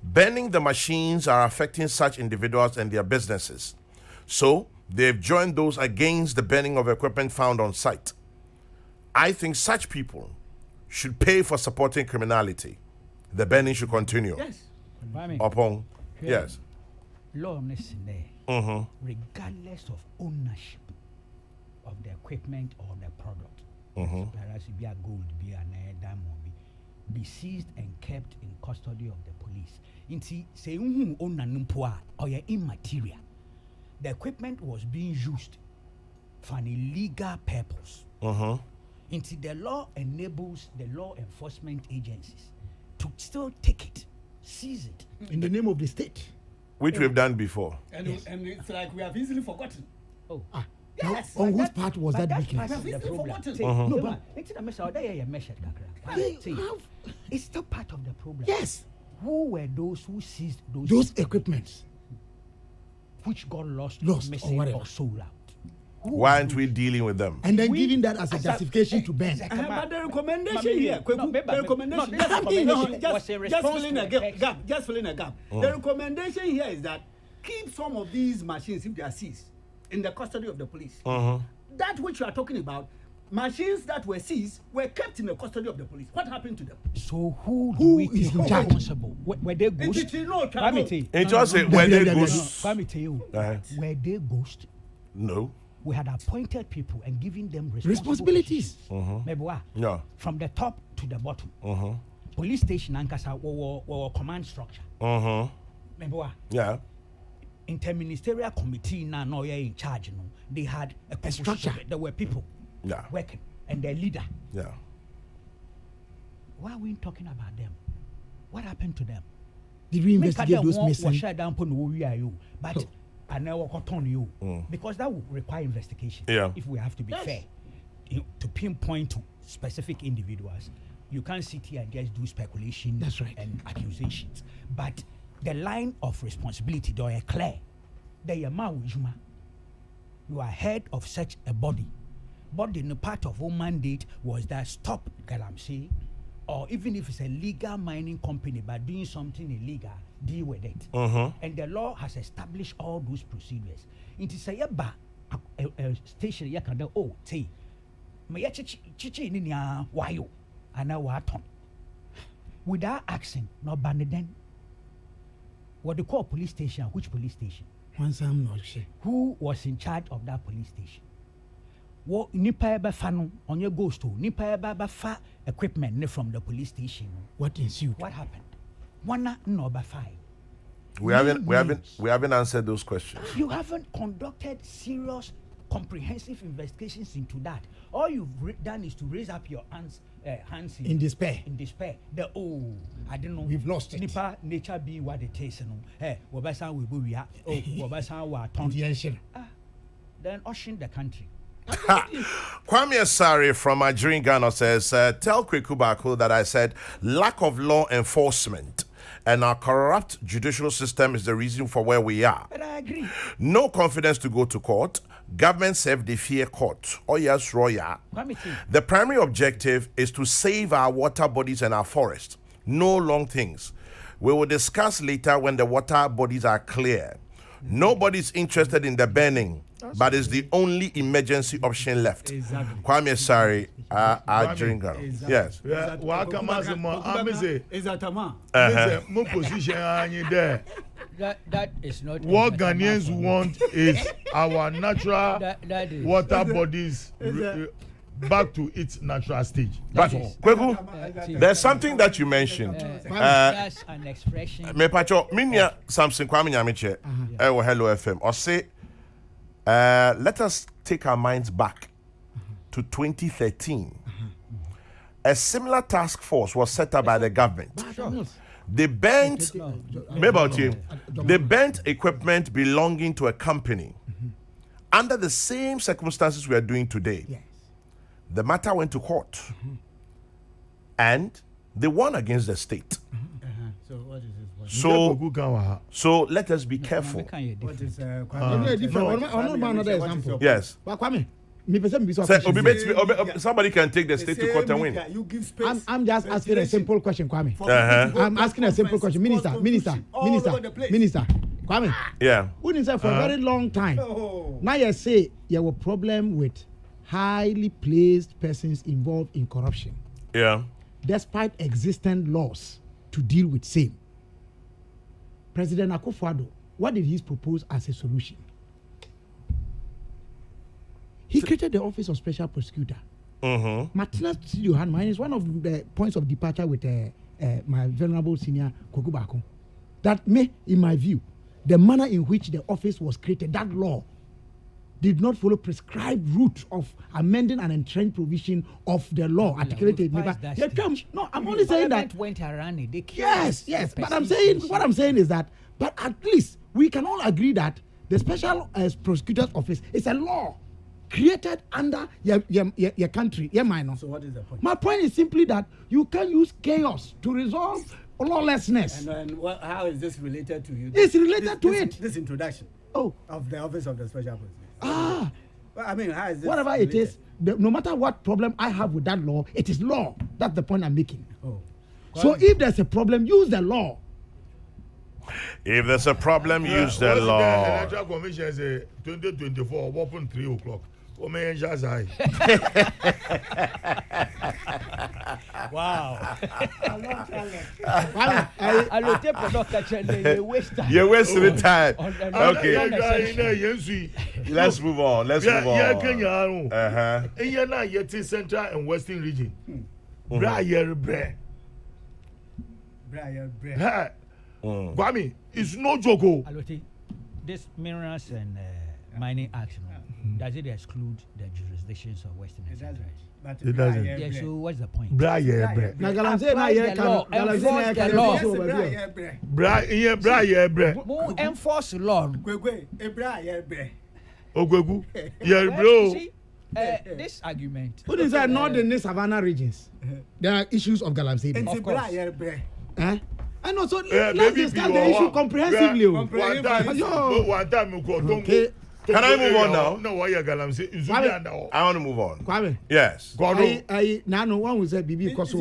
Burning the machines are affecting such individuals and their businesses. So they've joined those against the burning of equipment found on site. I think such people should pay for supporting criminality. The burning should continue. Yes. Upon, yes. Law regardless of ownership of the equipment or the product. Whereas it be a gold, be a diamond, be seized and kept in custody of the police. Inti say own nanumpoa or immaterial. The equipment was being used for an illegal purpose. Into the law enables the law enforcement agencies to still take it, seize it in the name of the state, which we've done before. And it's like we have easily forgotten. Oh, yes. On whose part was that weakness? The problem. No, but it's still part of the problem. Yes. Who were those who seized those equipments? which got lost or missing, whatever. or sold out. Why aren't we dealing with them? And then giving that as a justification to ban. But the recommendation here, the recommendation, just filling a gap. The recommendation here is that keep some of these machines, if they are seized, in the custody of the police. That which you are talking about, machines that were seized were kept in the custody of the police. What happened to them? So who is responsible? Were they ghosts? It just say where they ghosts. Let me tell you, were they ghosts? No. We had appointed people and given them Responsibilities. Maybe what? Yeah. From the top to the bottom. Police station Ankasa or command structure. Maybe what? Yeah. Interministerial committee now you're in charge. No, they had a structure. There were people working and their leader. Yeah. Why are we talking about them? What happened to them? Did we investigate those missing? But I never cotton you because that will require investigation. Yeah. If we have to be fair, to pinpoint to specific individuals, you can't sit here and just do speculation. That's right. And accusations. But the line of responsibility, they are clear. You are head of such a body. But the part of our mandate was that stop Galamsey, or even if it's a legal mining company but doing something illegal, deal with it. And the law has established all those procedures. It is a station you can do, oh, say, chichi in ya wayo, and now what? Without asking, no banded. What they call police station, which police station? Once I'm not sure. Who was in charge of that police station? What nipa eba fanu on your ghost to nipa eba fa equipment from the police station. What ensued? What happened? One no ba five. We haven't answered those questions. You haven't conducted serious, comprehensive investigations into that. All you've done is to raise up your hands in despair. In despair. I don't know. We've lost it. Nipa nature be what it is. Wabasa we go wabasa wa ton. Then ushering the country. Kwame Asare from Nigerian Ghana says, tell Kokrokoo that I said lack of law enforcement and our corrupt judicial system is the reason for where we are. But I agree. No confidence to go to court. Government said they fear court. Oh yes, Roya. The primary objective is to save our water bodies and our forests. No long things. We will discuss later when the water bodies are clear. Nobody's interested in the burning, but it's the only emergency option left. Exactly. Kwame Asare, our drinker. Yes. Welcome, Amese. Is that a man? My position there. That is not What Ghanaians want is our natural water bodies back to its natural stage. But Kweku, there's something that you mentioned. That's an expression. Me pacho, minya Samson Kwame Nyamiche, Hello FM. Or say, let us take our minds back to 2013. A similar task force was set up by the government. They burnt, they burnt equipment belonging to a company under the same circumstances we are doing today. Yes. The matter went to court and they won against the state. So what is this? So let us be careful. What is another example. Yes. Say, somebody can take the state to court and win. You give space. I'm just asking a simple question, Kwame. I'm asking a simple question. Minister, Kwame. Yeah. Who is for a very long time? Now you say you have a problem with highly placed persons involved in corruption. Yeah. Despite existing laws to deal with same. President Akufo-Addo, what did he propose as a solution? He created the Office of Special Prosecutor. Martina Johan is one of the points of departure with my venerable senior Kokrokoo. That may, in my view, the manner in which the office was created, that law did not follow prescribed route of amending an entrenched provision of the law articulated. No, I'm only saying that. Went around it. They yes. But what I'm saying is that, but at least we can all agree that the Special Prosecutor's Office is a law created under your country, your minor. So what is the point? My point is simply that you can use chaos to resolve lawlessness. And how is this related to you? It's related to it. This introduction. of the office of the special police. Ah. Well, I mean, how is this Whatever it is, no matter what problem I have with that law, it is law. That's the point I'm making. So if there's a problem, use the law. If there's a problem, use the The law. Electoral Commission say 2024 open 3 o'clock. Wow. You're wasting the time. Okay. Okay. Let's move on. Let's move Yeah, on. Kenya. Uh-huh. Enya na yeti Central and Western region. Bra yer bre. Ha. Kwame, it's no joke. Aloti, this minerals and mining act, does it exclude the jurisdictions of Western and Central? It doesn't. Yeah, so what's the point? Bra yer bre. Now, Galamsey, now you can Bra yer bre. More enforce law. Ogwegu. Yer bro. See, this argument. Who is that? Not in the Savannah regions. There are issues of Galamsey. Of course. I know. So Yeah, let's baby, discuss you the are issue one. comprehensively. One time you go. Okay. Can I move on now? No, why you Galamsey? I want to move on. Kwame. Yes. I now no one will say Bibi because I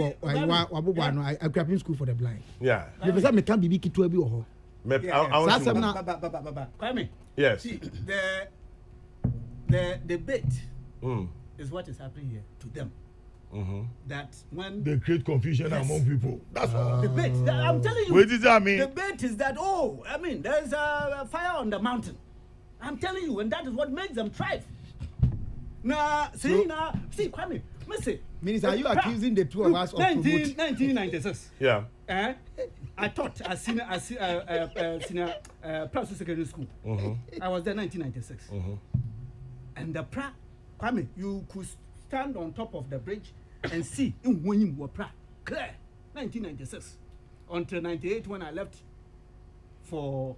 grew up in school for the blind. Yeah. The person me can Bibi kitu ebi oho. I want to move on. Kwame, Yes. see, the debate Mm. is what is happening here to them. Mm-hmm. That when They create confusion among people. That's all. debate, I'm telling you, What does that mean? debate is that there is a fire on the mountain. I'm telling you, and that is what makes them thrive. See Kwame, listen. Minister, are you accusing the two of us of 1996? Yeah. I taught at senior primary secondary school. I was there 1996. And the Kwame, you could stand on top of the bridge and see in when you were clear 1996 until 98 when I left for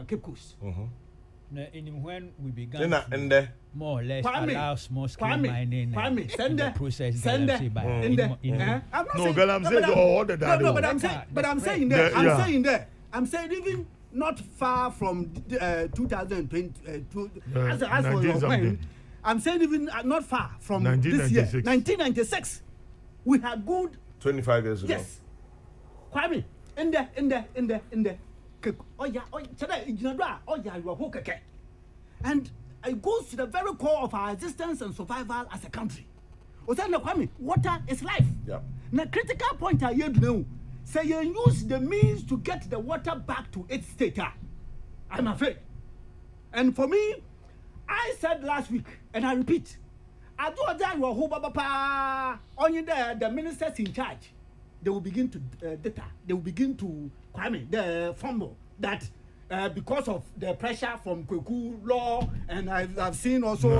Cape Coast. When we began And to more or less allow small scale mining send the process I'm not No, saying, Galamsey all the dad. no, but I'm saying there. I'm saying even not far from 2020. As for your point, I'm saying even not far from this year, 1996. We had good 25 years ago. Yes. Kwame, in the. And it goes to the very core of our existence and survival as a country. Kwame, water is life. Yeah. Now, critical point I hear now, say you use the means to get the water back to its state. I'm afraid. And for me, I said last week, and I repeat, I do that only the ministers in charge. They will begin to they will begin to the fumble that because of the pressure from Kokrokoo law, and I've seen also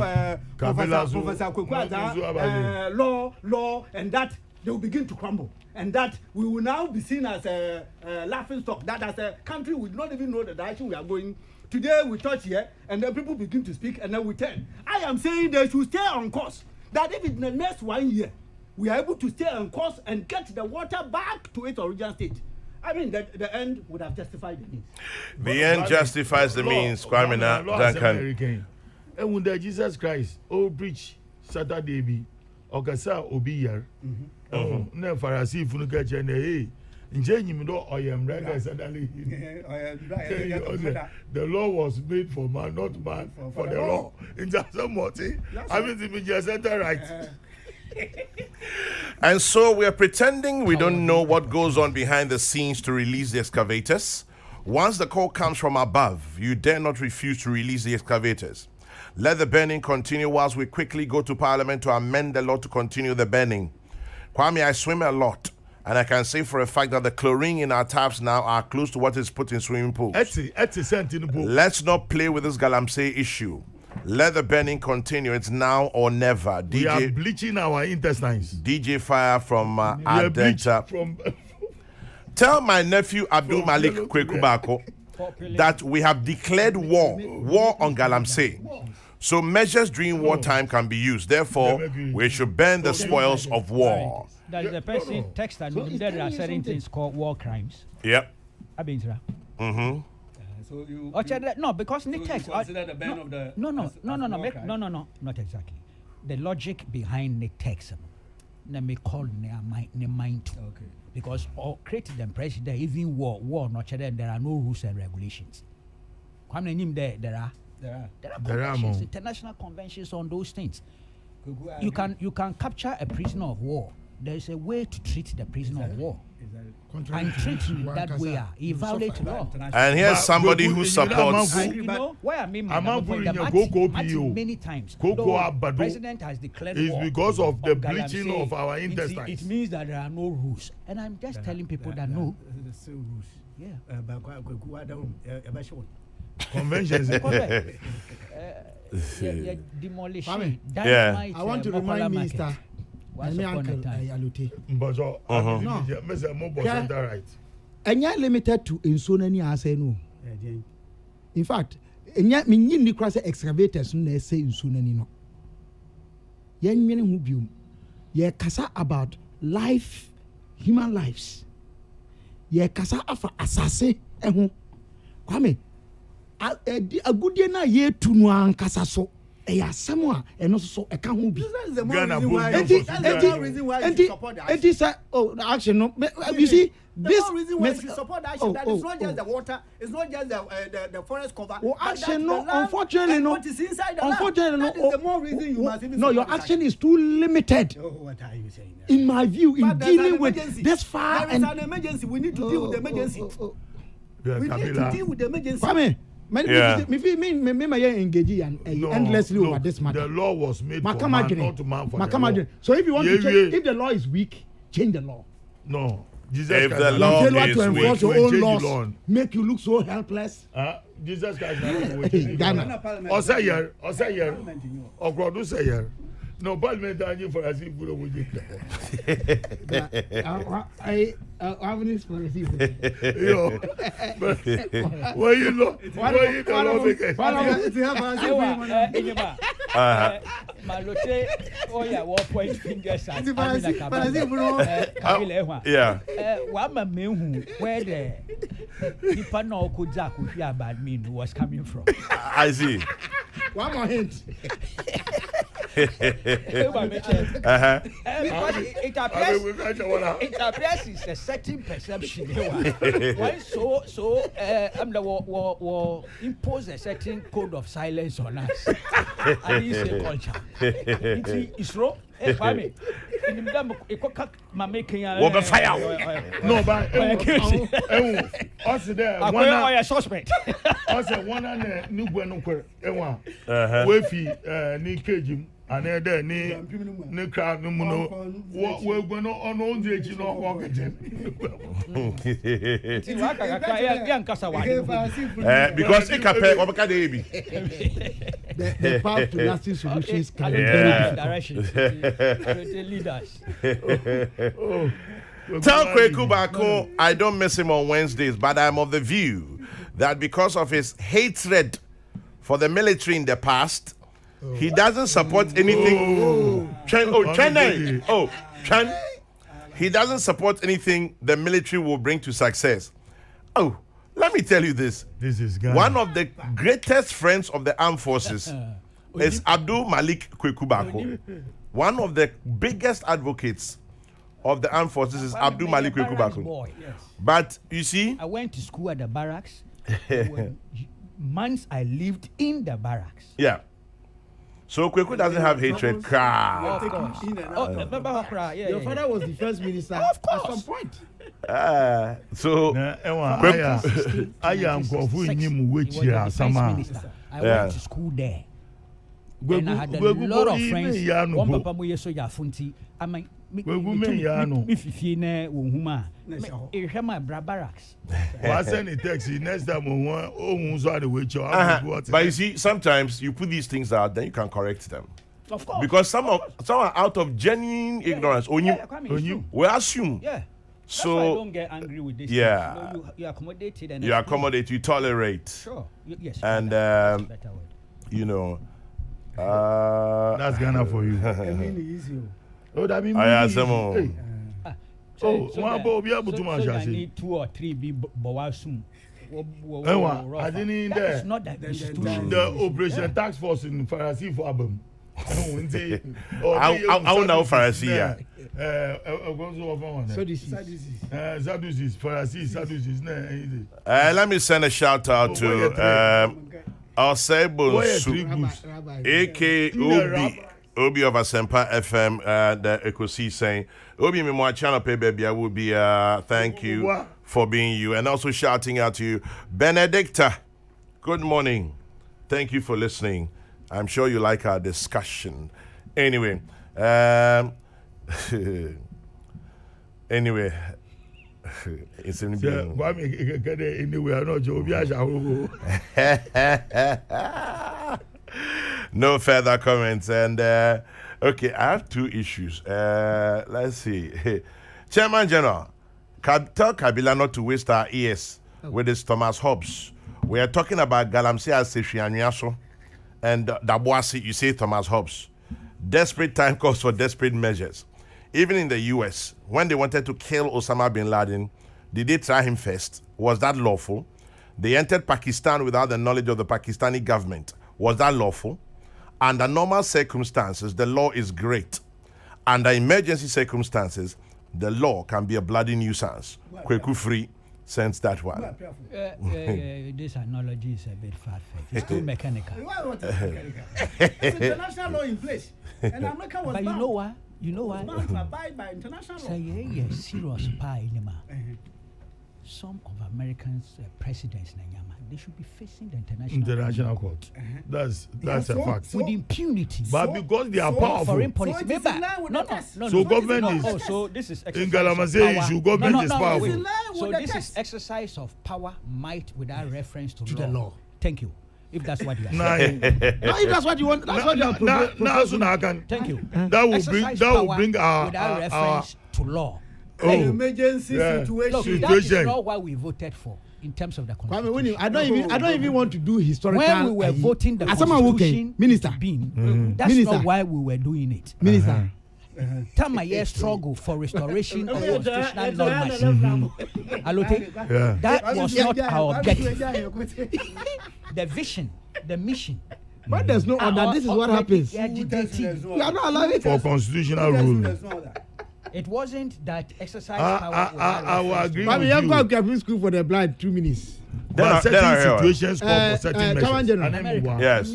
Professor Kokrokoo law, and that they will begin to crumble, and that we will now be seen as a laughing stock. That as a country we do not even know the direction we are going. Today we touch here, and then people begin to speak, and then we turn. I am saying they should stay on course. That if in the next 1 year we are able to stay on course and get the water back to its original state, I mean, the end would have justified the means. The end justifies the means, Kwame Duncan. And when the Jesus Christ, preach Saturday be, Okasa obi yer. Ne Pharisee funu ka chene hey. Nje nyimdo oyem ready suddenly. The law was made for man, not man for the law. In just somebody, I mean to be just right. And so we are pretending we don't know what goes on behind the scenes to release the excavators. Once the call comes from above, you dare not refuse to release the excavators. Let the burning continue whilst we quickly go to Parliament to amend the law to continue the burning. Kwame, I swim a lot, and I can say for a fact that the chlorine in our taps now are close to what is put in swimming pools. Let's not play with this Galamsey issue. Let the burning continue. It's now or never. We are bleaching our intestines. DJ Fire from Adenta. Tell my nephew Abdul Malik Kwekubako that we have declared war on Galamsey. So measures during wartime can be used. Therefore, we should burn the spoils of war. There's a person text and there are certain things called war crimes. Yep. Abintra. So you no, because so Nitex. you consider the ban of the No, no. not exactly. The logic behind Nitex, let me call ne mind too. Okay. Because all created the impression that even war not there are no rules and regulations. Kwame name there are conventions, international conventions on those things. You can capture a prisoner of war. There is a way to treat the prisoner of war. And treat him that way. He violates law. And here's somebody who supports. You know why I mean many times. The president has declared is war because of the Galamsey. bleaching of our intestines. It means that there are no rules, and I'm just telling people that no. Yeah. Conventions. Demolition. I want to remind Minister. My uncle Alute. Mbozo. No. Mr. Mobo said that right. Enya limited to insonani ase no. In fact, enya minyi ni kwase excavators na say insonani no. Yen nwene hu biom. Ye kasa about life, human lives. Ye kasa afa asase eho. Kwame agudie na ye tu no ankasa so. Asɛm a ɛno so ɛka ho bi. That's the reason why you support the action. It is action. No, you see, this reason why you support the action. That it's not just the water, it's not just the forest cover. Oh, action, no. Unfortunately, no. What is inside the land? Unfortunately, no. That is the more reason you must even. No, your action is too limited. Oh, what are you saying? In my view, in dealing with this far there is an emergency. We need to deal with the emergency. We need to deal with the emergency. Me engage endlessly over this matter. The law was made for man, not to man for the law. So if you want to change, if the law is weak, change the law. No. Jesus if the law is weak, to enforce your own laws, make you look so helpless. Jesus Christ. Ose here. Ogrodu say here. No, Parliament are for as if we would I haven't for yo. Why you know? Why you don't make it? Malote, oh yeah, 1 fingers. Yeah. Wama mehu where the people know could about me was coming from. I see. One more hint. It appears it's a certain perception. Why so I'm the war impose a certain code of silence on us. And it's a culture. It's wrong. Kwame, in the fire. No, but also there one suspect. Also one and new bueno Wefi ni kejim and there ni crowd no muno we're going on all the age no walk because it can pay what the path to lasting solutions can be very different. Leaders. Tell Kokrokoo Bako I don't miss him on Wednesdays, but I'm of the view that because of his hatred for the military in the past, he doesn't support anything. He doesn't support anything the military will bring to success. Oh, let me tell you this. This is Ghana. One of the greatest friends of the armed forces is Abdul Malik Kokrokoo Bako. One of the biggest advocates of the armed forces is Abdul Malik Kokrokoo Bako. Yes. But you see, I went to school at the barracks. Months I lived in the barracks. Yeah. So Kokrokoo doesn't have hatred. Of course. Your father was the first minister of course. at some point. So I am going to Sama. I went to school there. And I had a lot of friends. One papa mo yeso ya funti. I mean, me fifine wo huma. E my barracks. I send a text next time but you see, sometimes you put these things out, then you can correct them. Of course. Because some are out of genuine ignorance. We assume. Yeah. So that's why I don't get angry with this. Yeah. You accommodated and you accommodate, you tolerate. Sure. Yes. And better word. you know, that's Ghana for you. Oh, that means So I need 2 or 3 be bawasum. I didn't in That is there. not the institution. The Operation Task Force in Pharisee for Abam. I know Pharisee. Sadducees, Pharisees, Sadducees. Let me send a shout out to Osebo aka Obi of Asempa FM, the Ekosi saying, Obi me more channel pay baby, I will be thank you for being you, and also shouting out to you, Benedicta. Good morning. Thank you for listening. I'm sure you like our discussion. Anyway, anyway, it's in being. No further comments. And okay, I have two issues. Let's see. Chairman General, tell Kabila not to waste our ears with this Thomas Hobbes. We are talking about Galamsey Seshianyaso and Daboasi, you say Thomas Hobbes. Desperate time calls for desperate measures. Even in the US, when they wanted to kill Osama bin Laden, did they try him first? Was that lawful? They entered Pakistan without the knowledge of the Pakistani government. Was that lawful? Under normal circumstances, the law is great. Under emergency circumstances, the law can be a bloody nuisance. Kweku free, sense that one. This analogy is a bit far-fetched. It's too mechanical. It's international law in place. And America was But you know what? You know bound to what? abide by international law. Say, yeah, serious pie, some of Americans' presidents, they should be facing the International Court. That's a fact. with impunity. But because they are powerful, Foreign policy. So it is in line with the text. So government is. Oh, so this is In exercise Galamsey of power. issue, government is powerful. wait. It's in line with So the this is text. exercise of power, might, without reference to the law. Thank you. If that's what you are saying. Nah, No, if that's what you want, that's what you are proposing. Thank you. That will bring. Exercise That will power bring our. without reference to law. Oh, Emergency yeah. situation. Look, that Situation. is not what we voted for in terms of the Kwame, constitution. when you, I don't even want to do historical. When we were voting the Asama Woke, constitution Minister. to being, that's Minister. not why we were doing it. Minister. Time a year struggle for restoration of constitutional norms. Alote, yeah. that was not our objective. The vision, the mission. But there's no order. This is what happens. We are not allowed it. For constitutional rule. It wasn't that exercise power. I will agree Kwame, with you you. have got school for the blind 2 minutes. But Then I certain hear situations call for certain Chairman measures. General. And then we want- Yes.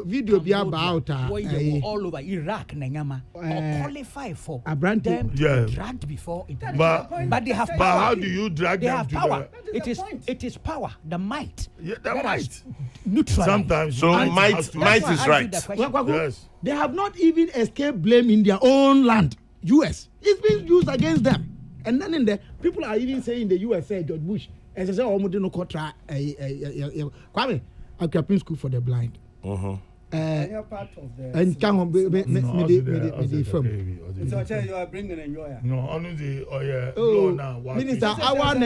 Video be about all over Iraq, Nanyama, or qualify for Abrante. them to Yeah. be dragged before international. But They have but power. how do you drag They them have to power. the? That is the point. It is power, the might. Yeah, that that has might. neutralized. Sometimes. So might might has to- might That's is why I asked you right. the question. Yes. They have not even escaped blame in their own land. US. It's being used against them. And then in the people are even saying the USA, George Bush, as I say, Kwame, I'm keeping school for the blind. And come on, me firm. So I tell you, are bringing and enjoy. No, only the law Oh, now. what Minister, is- I want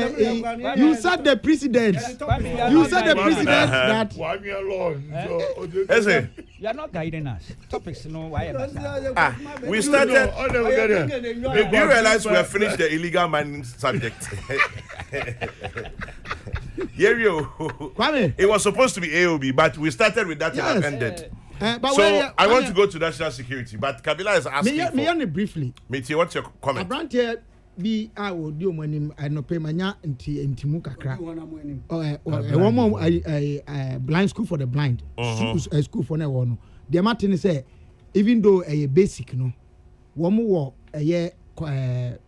you said the precedent. You said the precedent that. Why me alone? Listen, You are not guiding us. Topics, no, why ever. we started. Oh, never get there. Do you realize we have finished the illegal mining subject? Yeah, Kwame. it was supposed to be AOB, but we started with that Yes. and ended. But So I want to go to national security, but Kabila is asking Me for. only briefly. Meti, what's your comment? Abrante bi a wo di omo anim anope manya ntimu kakra. One more blind school for the blind. School for no one. The matter say even though a basic no, one more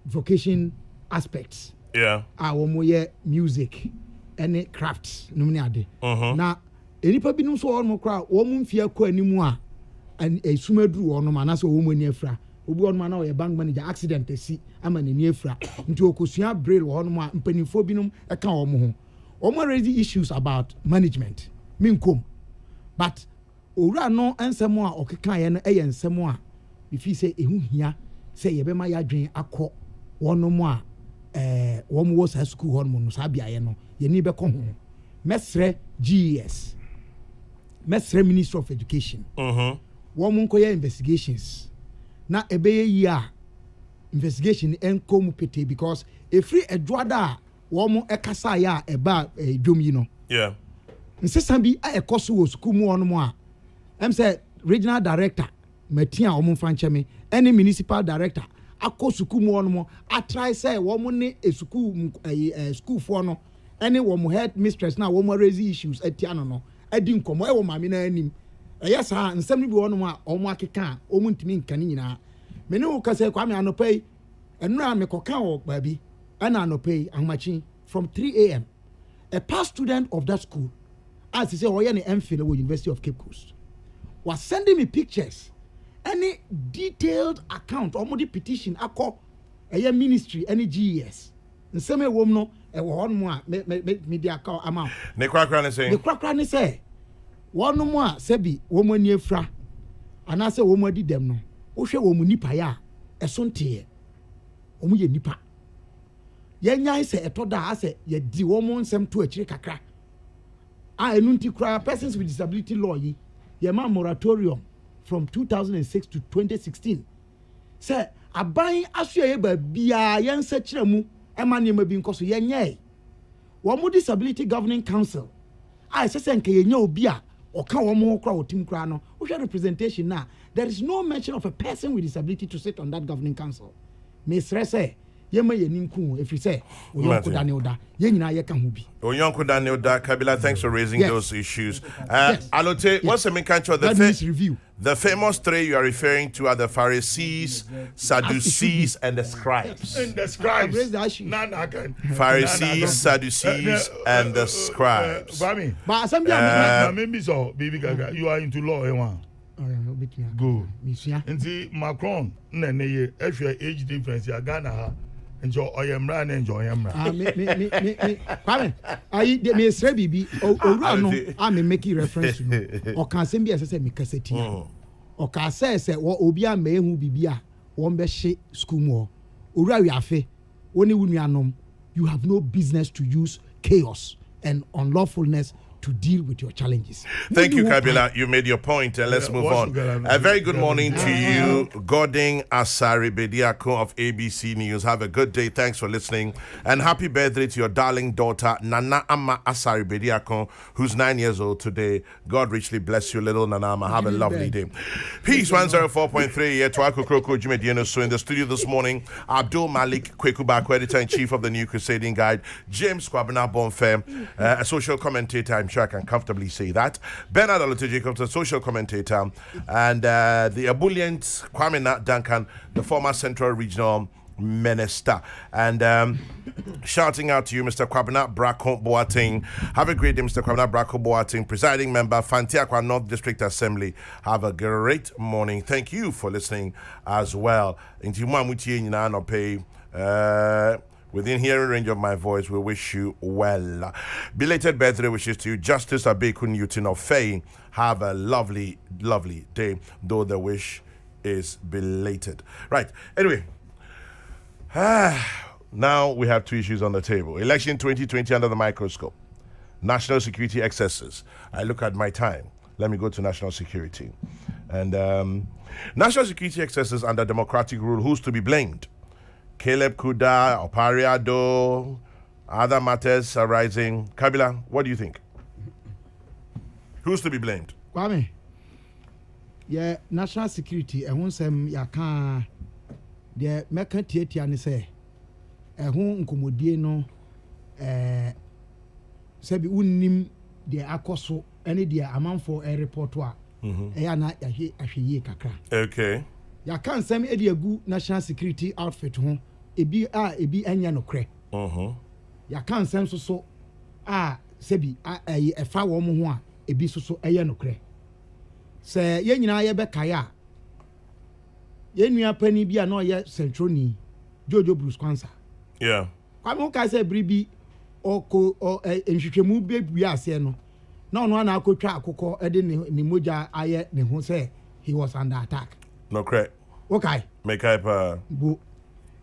vocation aspects. Yeah. One more music and crafts no many ade. Na enipa binom so on mo kra wo mu mfia kɔ animu a esumeduru ono ma na so wo mu ani afra obi ono ma na o bank manager accident asi ama na ni afra nti okosua braille wo ono ma mpanimfo binom eka wo mo ho omo raise issues about management minkom but owura no ensem a okeka ye no eye ensem a ifi say ehu hia say ye be ma ya dwen akɔ wono mo a wo mo wo sa school ho no sa bia ye no ye ni be kɔ ho mesre GES mesre Minister of Education wɔn nkɔyɛ investigations na ɛbɛyɛ yi a investigation ɛnkɔ mu pete because efiri ɛdwada a wɔn ɛkasa yɛ a ɛba dwom yi no. Yeah. Nsesa bi a ɛkɔ so wɔ sukuu mu wɔn a ɛm sɛ regional director Matia wɔn mfa nkyɛn mi ɛne municipal director akɔ sukuu mu wɔn a try sɛ wɔn ne sukuu sukuufoɔ no ɛne wɔn head mistress na wɔn raise issues ɛtia no ɛdi nkɔmɔ ɛwɔ maame na anim ɛyɛ saa nsɛm no bi wɔn a wɔn akeka a wɔn ntumi nka ne nyinaa mene wo kasa Kwame anɔpa yi ɛnura mekɔka wɔ baabi ɛna anɔpa yi ahomakye from 3 a.m. a past student of that school as he said ɔyɛ ne MPhil wɔ University of Cape Coast was sending me pictures any detailed account or the petition akɔ ɛyɛ ministry any GES nsɛm ɛwɔ mu no ɛwɔ hɔ nom a media ka ama ne kwakra ne sɛ wɔn nom a sɛbi wɔn ani afra anaasɛ wɔn adi dɛm no wohwɛ wɔn nipa yɛ a ɛso nteɛ wɔn yɛ nipa yɛnyan sɛ ɛtɔ da asɛ yɛdi wɔn nsɛm to akyire kakra a ɛnu nti koraa persons with disability law yi yɛma moratorium from 2006 to 2016 sɛ aban aso yɛ baabiaa yɛnsa kyerɛ mu ɛma nneɛma bi nkɔ so yɛnyɛe wɔn disability governing council a ɛsɛ sɛ nka yɛnya obi a ɔka wɔn ho koraa wɔ tim koraa no wohwɛ representation na there is no mention of a person with disability to sit on that governing council mesrɛ sɛ yɛma yɛni nku ɛfiri sɛ oyɔnko Daniel da yɛn nyinaa yɛka ho bi oyɔnko Daniel da Kabila, thanks for raising those issues. Yes. Alote, what's the main country of the famous three you are referring to are the Pharisees, Sadducees, and the scribes. And the scribes. Pharisees, Sadducees, and the scribes. Maybe so, baby Gaga, you are into law, go. Nti Macron, nene if your age difference, you are Ghana. Enjoy Oyamra and enjoy Yamra. Kwame, me say bibi owura no am making reference to o kan sem bi ese me kaseti o ka say wo obi a me hu bibi a won be hye school mu owura wi afe woni wunuanom you have no business to use chaos and unlawfulness to deal with your challenges. Thank you, Kabila. You made your point. Let's move on. A very good morning to you, Gordon Asari Bediako of ABC News. Have a good day. Thanks for listening. And happy birthday to your darling daughter, Nana Ama Asari Bediako, who's 9 years old today. God richly bless you, little Nana Ama. Have a lovely day. Peace 104.3 here to Kokrokoo Jimediano. So in the studio this morning, Abdul Malik Kwekubaku, editor-in-chief of the New Crusading Guide, James Kwabena Bonfem, a social commentator, I'm sure I can comfortably say that. Bernard Alote Jacobs, a social commentator, and the ebullient Kwame Duncan, the former Central Regional Minister. And shouting out to you, Mr. Kwabena Brako Boateng. Have a great day, Mr. Kwabena Brako Boateng, presiding member, Fantiakwa North District Assembly. Have a great morning. Thank you for listening as well. Within hearing range of my voice, we wish you well. Belated birthday wishes to you, Justice Abeku Newton of Faye. Have a lovely, lovely day, though the wish is belated. Right, anyway. Now we have two issues on the table. Election 2020 under the microscope. National security excesses. I look at my time. Let me go to national security. And national security excesses under democratic rule, who's to be blamed? Caleb Kuda, Opariado, other matters arising. Kabila, what do you think? Who's to be blamed? Kwame, yeah, national security, and once ya can the Mecca Tietia and say, a home commodino, Sebi unim the Akoso, any dear amount for a reporter. Ayana, a kakra. Okay. Ya can't send me a good national security outfit home. Ebi enya no kre. Ya kan sem so sebi e fa wo mo ho a ebi so eye no kre. Se ye nyina ye be kaya. Ye nua pani bi a no ye centroni Jojo Bruce Kwanza. Yeah. Kwa mo ka se bribi oko enhwehwemu be bua ase no. Na ono na akotwa akokọ e de ne moja aye ne ho se he was under attack. No kre. Okay. Make up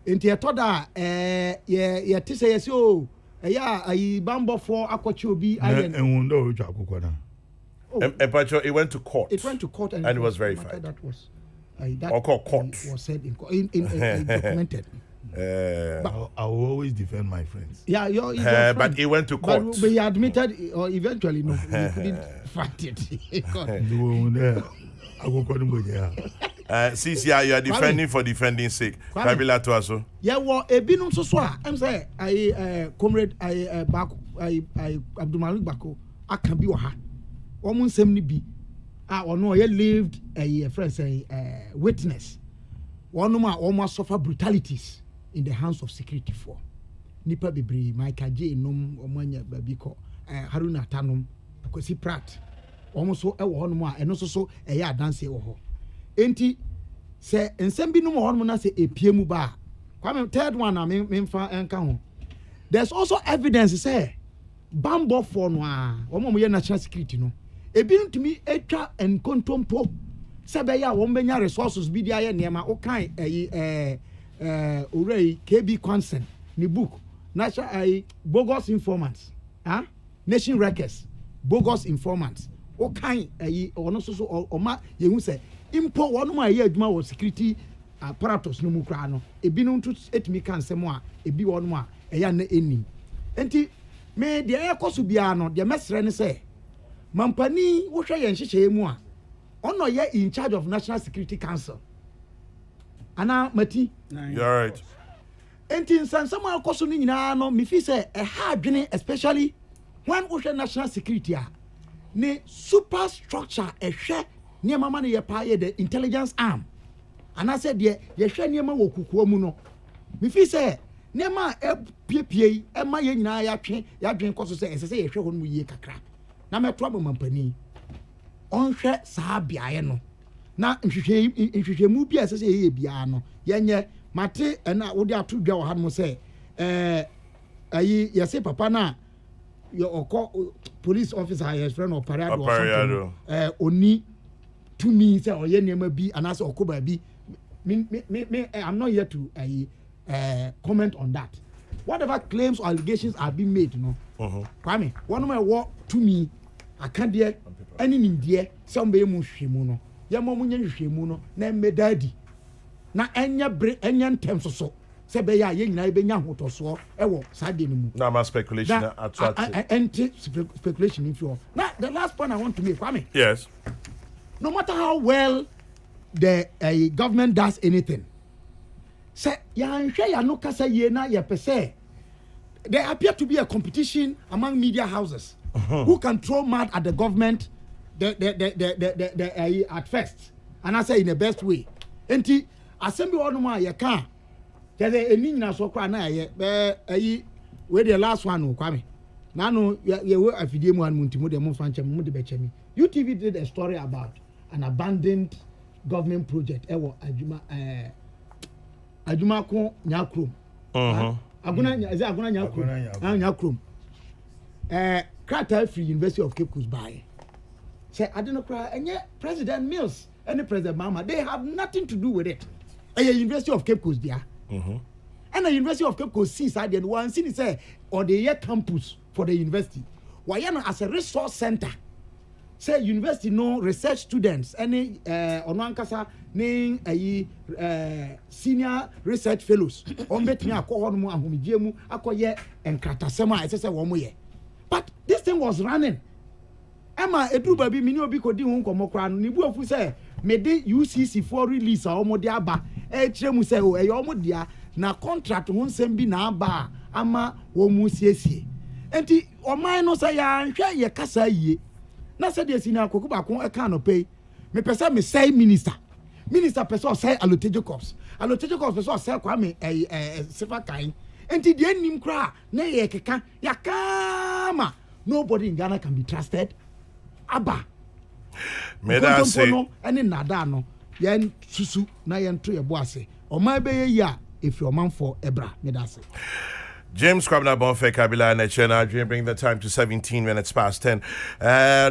Enti etoda ye tise yesi o eya ayi bambofo akwachi obi ayen enwundo ojo akokwa na Epacho, it went to court. It went to court and it was verified. That was or court was said in documented. I will always defend my friends. Yeah, your but he went to court. But he admitted, or eventually, no, he couldn't fight it. CCI, you are defending for defending sake. Kabila to also. Yeah, well, a binum so I'm saying, comrade, Abdul Malik Bako, I can be waha. Almost 70 be. Or no, I lived a friend say witness. One of my almost suffer brutalities in the hands of security for. Nipa Bibri, Michael J. Num, Omanya Babiko, Haruna Tanum, because he prat. Almost so a one more, and also so a ya dance or enti say and send be no more one say a PM bar. Come third one, I mean, there's also evidence say Bambo for noir, or more national security no. A bin to me, Etra and Contompo. Sabaya, Wombenya resources be the iron near my okay, Urey, KB Consent, ni book, national bogus informants, nation records, bogus informants, okay, or no so or ma, you say, import one of my year was security apparatus no mucrano, a binum to et me can say more, a be one more, a yan any. Enti, may the air cosubiano, the messer say. Mampani, what shall you say more? Ono ye in charge of National Security Council. Ana Mati. You're right. Enti someone questioning no me fi say a hard journey, especially when we national security ne superstructure a share near mama ne pa the intelligence arm. And I said ye share near ma wo kukuo mu no. Me fi say near ma pie e ma ye nyina ya dwen koso say ese say ye hwe ho no ye kakra. Na me to mampani onhwe saa biaye no na nhwehwemu bia sese ye bia no yenye mate na wo de atodwa wo ha no se ayi yese papa na your police officer yes friend of parado or something oni to me say oye niam bi anase okoba bi me I'm not here to comment on that. Whatever claims or allegations are being made no Kwame one of my work to me I can't dear any India, some be mushimuno, Yamomunian shimuno, name me daddy. Na enya break enyan terms or so. Sebeya yen naibeyan hoto so, ewo, sadin. Now, my speculation anti speculation if you now the last point I want to make, Kwame. Yes. No matter how well the government does anything, say yan share no kasa ye na ye pese. There appear to be a competition among media houses. Who can throw mud at the government at first, and I say in the best way. Enti assembly one more you can. There's a nina so cry na where the last one Kwame. Now no you were a video one muntimo de mo fanche mo de bechemi. UTV did a story about an abandoned government project. Ewo Ajuma ko Nyakrom. Aguna Nyakrom. Krata free University of Cape Coast by. Say I don't cry and yet President Mills and the President Mama they have nothing to do with it. A University of Cape Coast there. And the University of Cape Coast sees I did one city say or the year campus for the university. Why as a resource center. Say university no research students any onankasa ning senior research fellows. On bet me akọ hono ahomigye mu akoye enkratasema ese se wo mo ye. But this thing was running. Emma Edu Baby Mini Obi Kodi Hun Komokran, Nibu of say, made UCC for release or Modiaba, Hremu say, oh, a Yomodia, na contract won't send be na ba, Ama Womusiesi. Enti, or mine no say, and share your cassa ye. Na said yes in a Kokubakon, a can pay. Me person me say minister. Minister person say allotage corps. Allotage corps person say Kwame a silver kind. Enti the nim cry, nay keka, yakama. Nobody in Ghana can be trusted. Abba. Meda say any nadano, yen susu na yen to your boase. Or my bay ya if your man for Ebra, meda say. James Kwabena Bonfe Kabila and Echena Dream bring the time to 17 minutes past 10.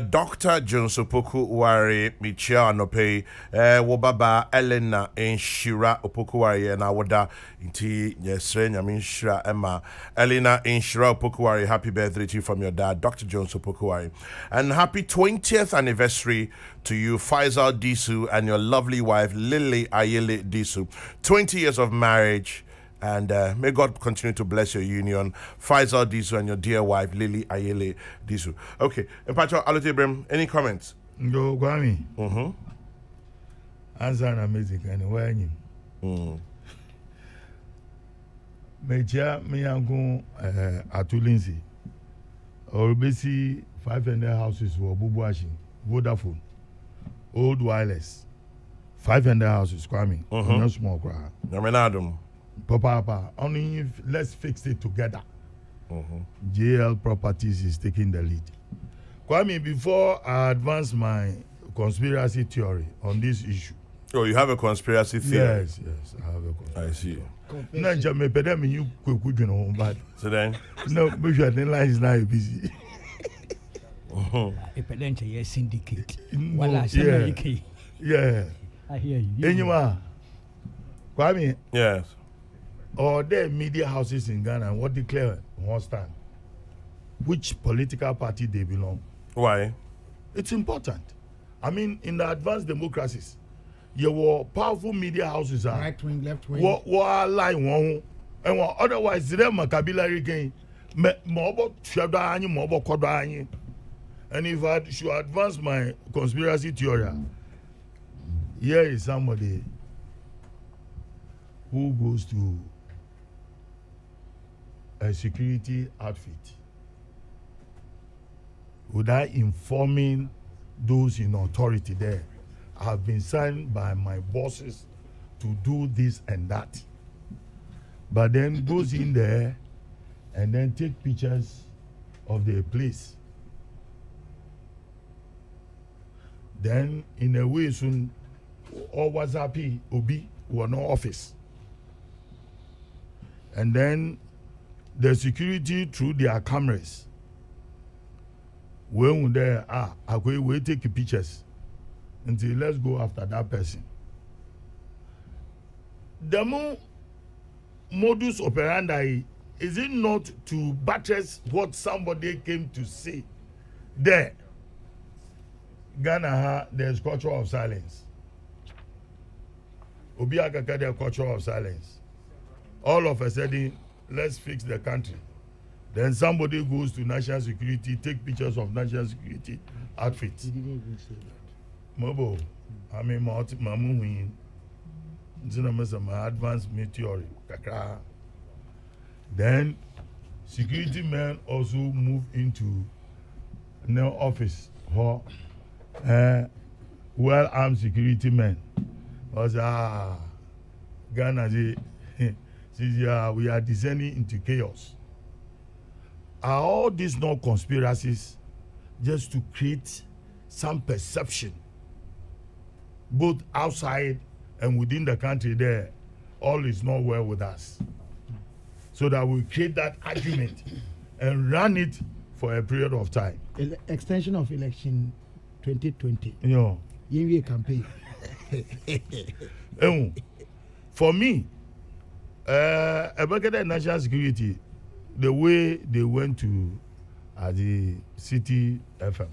Dr. Jones Opoku Wari Michia Nope Wobaba Elena Inshira Opoku Wari and Awoda Inti Yesren Yamin Shira Emma Elena Inshira Opoku Wari. Happy birthday to you from your dad, Dr. Jones Opoku Wari. And happy 20th anniversary to you, Faisal Disu, and your lovely wife, Lily Ayele Disu. 20 years of marriage. And may God continue to bless your union. Faisal Disu and your dear wife, Lily Ayele Disu. Okay. Mpacho Alote any comments? Go, Kwame. Mm-hmm. Answer an amazing kind of way. Mecha me ango atulinsi. Or basi 500 houses were Bubuashi, Vodafone, Old Wireless. 500 houses, Kwame. No small crowd. Nominadum. Papa, only if let's fix it together. JL Properties is taking the lead. Kwame, before I advance my conspiracy theory on this issue. Oh, you have a conspiracy theory? Yes, I have a conspiracy. I see. So then? No, but your line is now busy. A pedantry syndicate. Yeah. I hear you. Anyway, Kwame. Yes. Or the media houses in Ghana, what declare one stand? Which political party they belong? Why? It's important. I mean, in the advanced democracies, you were powerful media houses are right wing, left wing. What line one and otherwise them vocabulary gain more about Shadani, more about Kodani. And if I should advance my conspiracy theory, here is somebody who goes to a security outfit without informing those in authority there. I have been signed by my bosses to do this and that. But then goes in there and then take pictures of the place. Then in a way soon all WhatsApp Obi were no office. And then the security through their cameras. When there we take pictures until let's go after that person. The modus operandi is it not to buttress what somebody came to say there? Ghana, there's culture of silence. Obi Agaka, there's culture of silence. All of a sudden, let's fix the country. Then somebody goes to national security, take pictures of national security outfits. He didn't even say that. Mobo, I mean, Mamu, my advanced meteor. Then security men also move into the office. Well-armed security men. Because Ghana, we are descending into chaos. Are all these not conspiracies just to create some perception, both outside and within the country there, all is not well with us? So that we create that argument and run it for a period of time. Extension of election 2020. Yeah. Campaign. For me, about the national security, the way they went to the City FM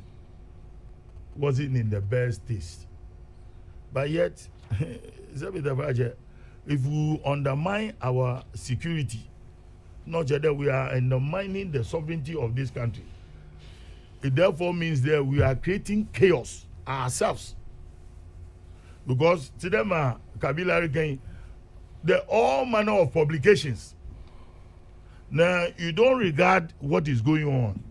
wasn't in the best taste. But yet, if we undermine our security, not just that we are undermining the sovereignty of this country, it therefore means that we are creating chaos ourselves. Because to them, Kabila again, there are all manner of publications. Now, you don't regard what is going on.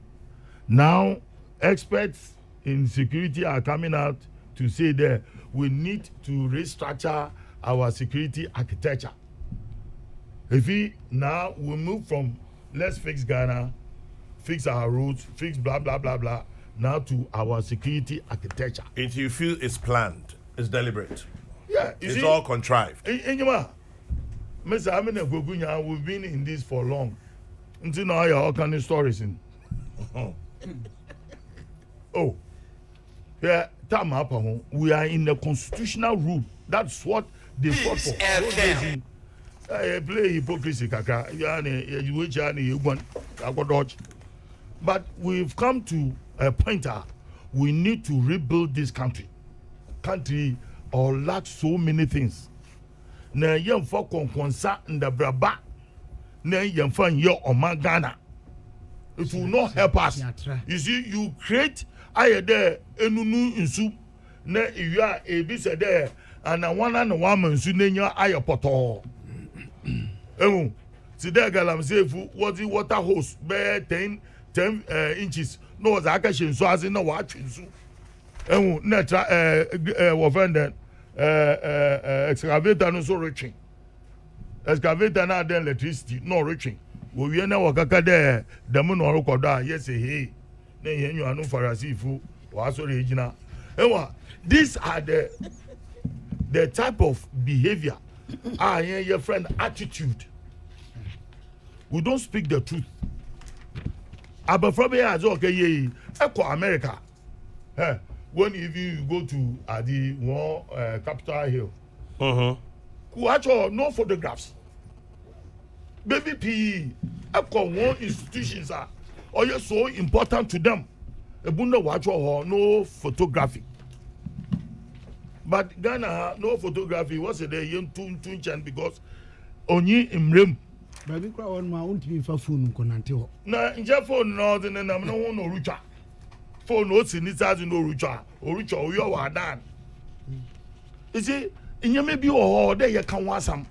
Now, experts in security are coming out to say that we need to restructure our security architecture. If we now we move from let's fix Ghana, fix our roads, fix blah, blah, blah, blah, now to our security architecture. If you feel it's planned, it's deliberate. Yeah, it's all contrived. Mr. Amina Gogunya, we've been in this for long. Until now, all kind of stories in. Oh, yeah, we are in the constitutional rule. That's what they fought for. Play hypocrisy, but we've come to a point we need to rebuild this country. Country or lack so many things. Na yem for konkonsa nda braba na yɛmfa nyɛ ɔman Ghana. It will not help us. You see, you create ayɛ dɛ enunu nsu na iwia ebi sɛ dɛ ana wana na wama nsu n'enya ayɛ pɔtɔɔ. Ehu, si dɛ galamsey was the water hose bɛɛ 10 inches. No was aka hyɛ nsu ase na watwe nsu. Ehu, na tra wɔfɛn dɛ excavator no so retwin. Excavator na den electricity no retwin. Wowie na wakaka dɛ dɛm na ɔrekɔdɔ a yɛsɛ hei na yɛn nnuanu farasifu wɔasɔre egyina. Ewa, these are the type of behavior your friend attitude. We don't speak the truth. Abafrabe has okay ye echo America. When you go to the one Capitol Hill, who actually no photographs. Baby P echo one institutions are or so important to them. A bunda watch or no photography. But Ghana no photography was a day young tun chan because only in rim. Baby crowd on my own to be for phone conantio. Na inja phone no then I'm no one no richer. Phone notes in this as no richer or richer or you are done. You see, in your maybe or there you can want some.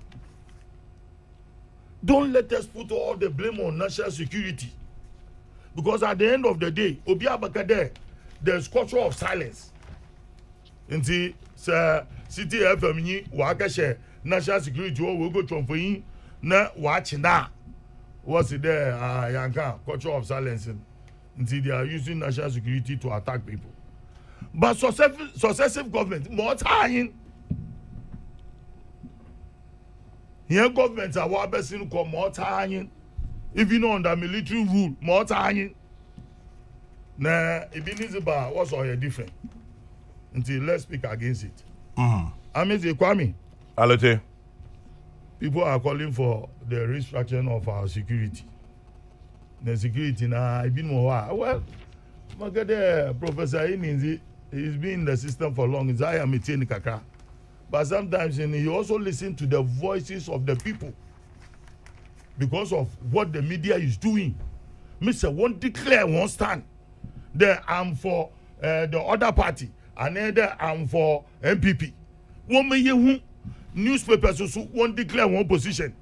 Don't let us put all the blame on national security. Because at the end of the day, Obi Abakade, there's culture of silence. Nti city FM ni waka share national security we go trompo na watch na what's it there yanka culture of silence. Nti they are using national security to attack people. But successive government more time here governments are what best in come more time even under military rule more time na Ebenezer what's all different until let's speak against it. I mean, Kwame. Alote. People are calling for the restructuring of our security. The security now, I've been more. Well, look at the Professor Ininzi. He's been in the system for long. I am a Kakra. But sometimes he also listens to the voices of the people because of what the media is doing. Mr. Won't declare, won't stand. There, I'm for the other party. Another I'm for MPP. One may newspapers also won't declare one position.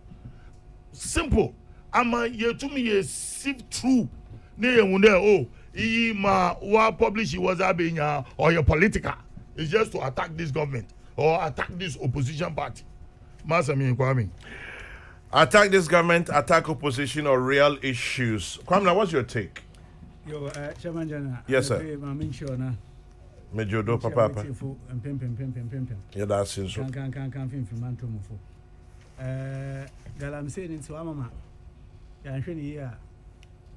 Simple. I'm a year to me a sift through. Oh, what publish was being or your political. It's just to attack this government or attack this opposition party. Masami Kwame. Attack this government, attack opposition or real issues. Kwame, what's your take? Yo, Chairman General. Yes, sir. Mejodo papa. Yeah, that's it. Can film Mantomo for. Galam said into Amama. Yanshani here.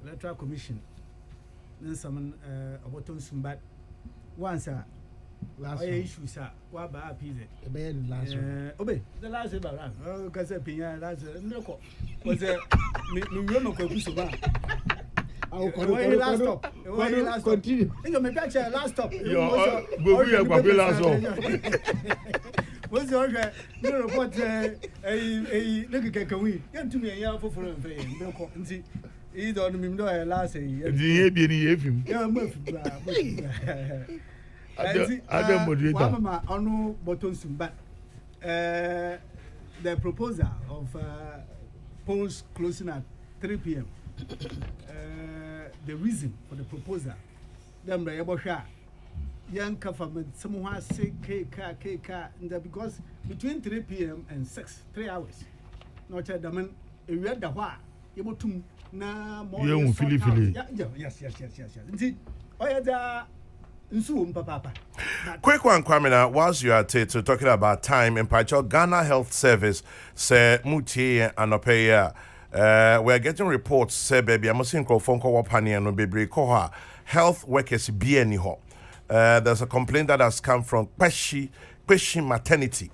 Electoral Commission. Then some about Sumbat. Once, last issue, sir. What about a last obey the last about because a pina last no was a last stop. Continue. You may catch a last stop. What's your no report? Look at Kawi. Get to me a year for and he don't mean no last year. The proposal of polls closing at 3 p.m. The reason for the proposal, them the Yabosha, young government, someone say KK, because between 3 p.m. and 3 hours, not the man, a read the why, able to na more. Yes. Indeed, Quick one, Kwamina, whilst you are talking about time, in Pacho, Ghana Health Service, say Muti and Opeya. We're getting reports, say, baby, I'm saying, phone call Wapani and baby, Koha, health workers be anyhow. There's a complaint that has come from Kweshi maternity.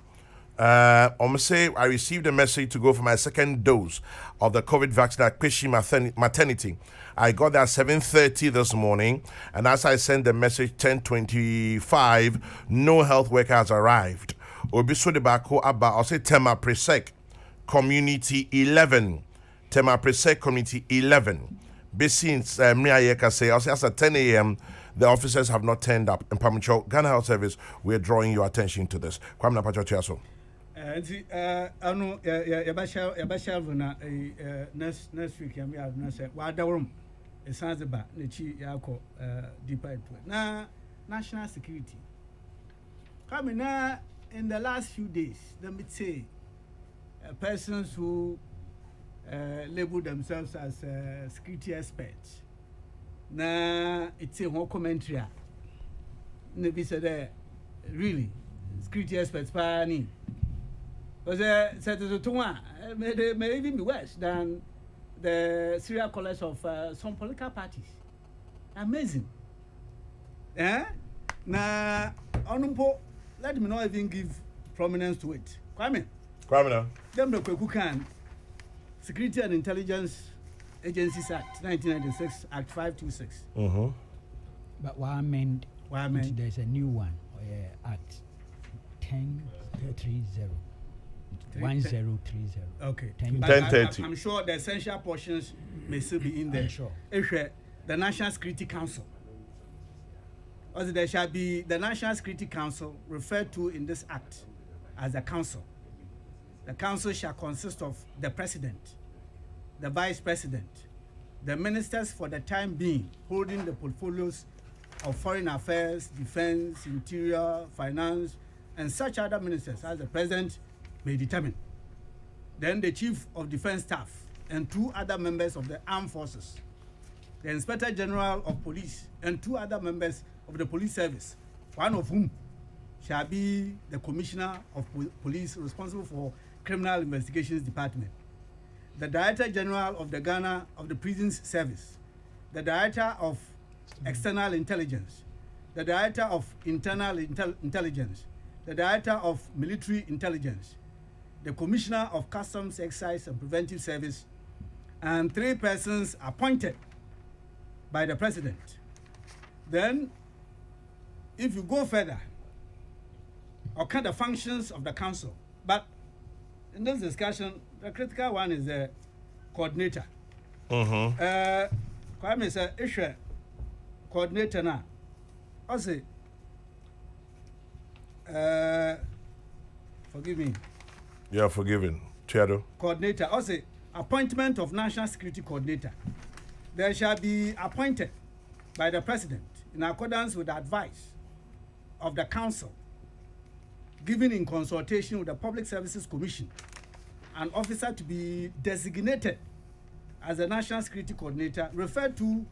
Say I received a message to go for my second dose of the COVID vaccine at Kweshi maternity. I got there at 7:30 this morning, and as I sent the message 10:25, no health worker has arrived. Obiso de Bako Abba, I'll say Tema Presec, Community 11. Tema Prese Community 11. Since Mriayeka say, as at 10 a.m., the officers have not turned up. In Pamucho, Ghana Health Service, we're drawing your attention to this. Kwame Napacho Chiaso. Next week, I'm going to say, Wadarum, a Sanzaba, Nechi Yako, deeper into it. Now, national security. Coming now, in the last few days, let me say, persons who label themselves as security experts. Now, it's a whole commentary. Maybe said, really, security experts, pani. Because may even be worse than the serial callers of some political parties. Amazing. Eh? Now, Onumpo, let me not even give prominence to it. Kwame now. Them the Kokrokoo can Security and Intelligence Agencies Act 1996, Act 526. But why amend? There's a new one, Act 1030. 1030. Okay. 1030. I'm sure the essential portions may still be in there. I'm sure. The National Security Council. Also, there shall be the National Security Council referred to in this act as a council. The council shall consist of the president, the vice president, the ministers for the time being holding the portfolios of foreign affairs, defense, interior, finance, and such other ministers as the president may determine. Then the chief of defense staff and 2 other members of the armed forces, the inspector general of police and 2 other members of the police service, one of whom shall be the commissioner of police responsible for criminal investigations department, the director general of the Ghana of the prisons service, the director of external intelligence, the director of internal intelligence, the director of military intelligence, the commissioner of customs, excise and preventive service, and 3 persons appointed by the president. Then, if you go further, occur the functions of the council. But in this discussion, the critical one is the coordinator. Kwame said, issue coordinator now. I say, forgive me. You are forgiven. Chiado. Coordinator. I say, appointment of National Security Coordinator. There shall be appointed by the president in accordance with the advice of the council given in consultation with the Public Services Commission, an officer to be designated as a National Security Coordinator, referred to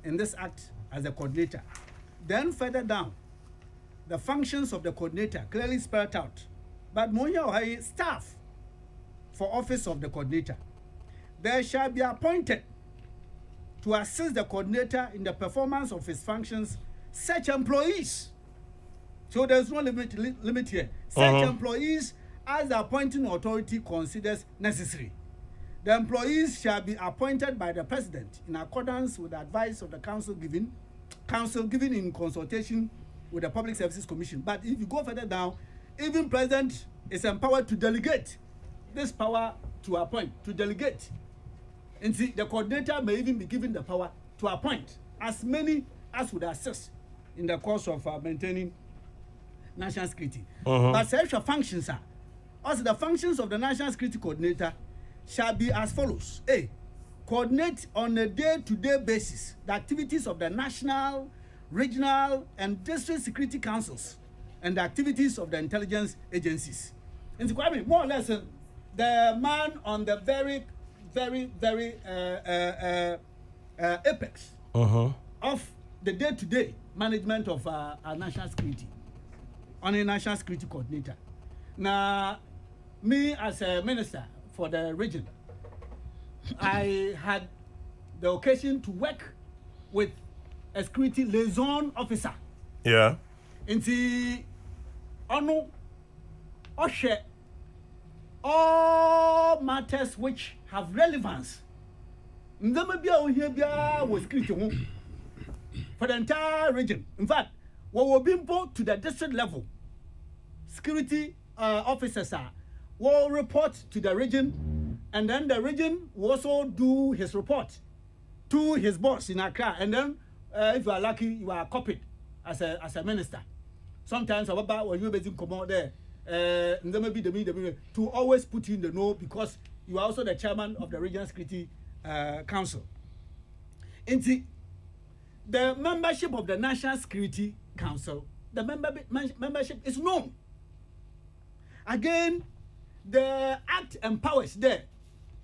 in this act as a coordinator. Then further down, the functions of the coordinator clearly spelled out, but Monya staff for office of the coordinator. There shall be appointed to assist the coordinator in the performance of his functions such employees. So there's no limit here. Such employees as the appointing authority considers necessary. The employees shall be appointed by the president in accordance with the advice of the council given in consultation with the Public Services Commission. But if you go further down, even president is empowered to delegate this power to appoint, to delegate. And see, the coordinator may even be given the power to appoint as many as would assist in the course of maintaining national security. But sexual functions are also the functions of the National Security Coordinator shall be as follows. A, coordinate on a day-to-day basis the activities of the national, regional, and district security councils and the activities of the intelligence agencies. And so, I mean, more or less, the man on the very apex of the day-to-day management of our national security, on a national security coordinator. Now, me as a minister for the region, I had the occasion to work with a security liaison officer. Yeah. In the all matters which have relevance. Was security for the entire region. In fact, what will be put to the district level, security officers will report to the region and then the region will also do his report to his boss in Accra, and then if you are lucky, you are copied as a minister. Sometimes when you come out there, maybe the to always put you in the know, because you are also the chairman of the Regional Security Council. The membership of the National Security Council, the membership is known. Again, the Act empowers there.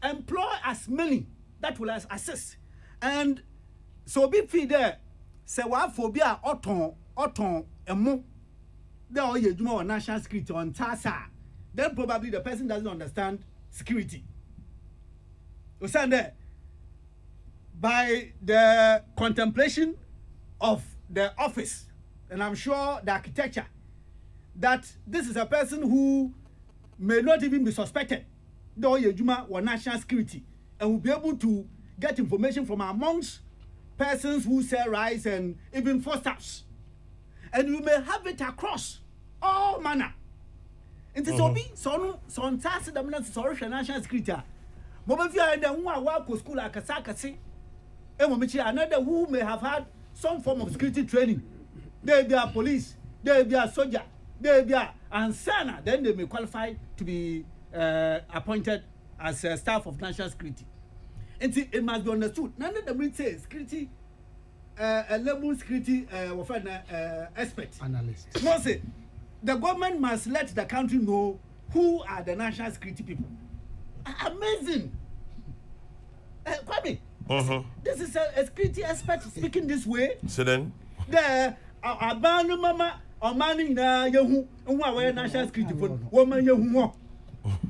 Employ as many that will assist. And so be free there. Say what phobia auton emo. There are you on national security on TASA. Then probably the person doesn't understand security. You stand there. By the contemplation of the office, and I'm sure the architecture, that this is a person who may not even be suspected, though Yejuma or national security, and will be able to get information from amongst persons who sell rice and even foodstuffs. And you may have it across all manner. And so be so task the national security. But if you are in the one school like Kasakasi, another who may have had some form of security training, they be a police, they be a soldier, they be a ansana, then they may qualify to be appointed as a staff of national security. And it must be understood. None of them say security, a level security expert, analyst. No, say the government must let the country know who are the national security people. Amazing. Kwame. This is a security expert speaking this way. So then, there are banu mama or manning na yehu who national security woman yehu.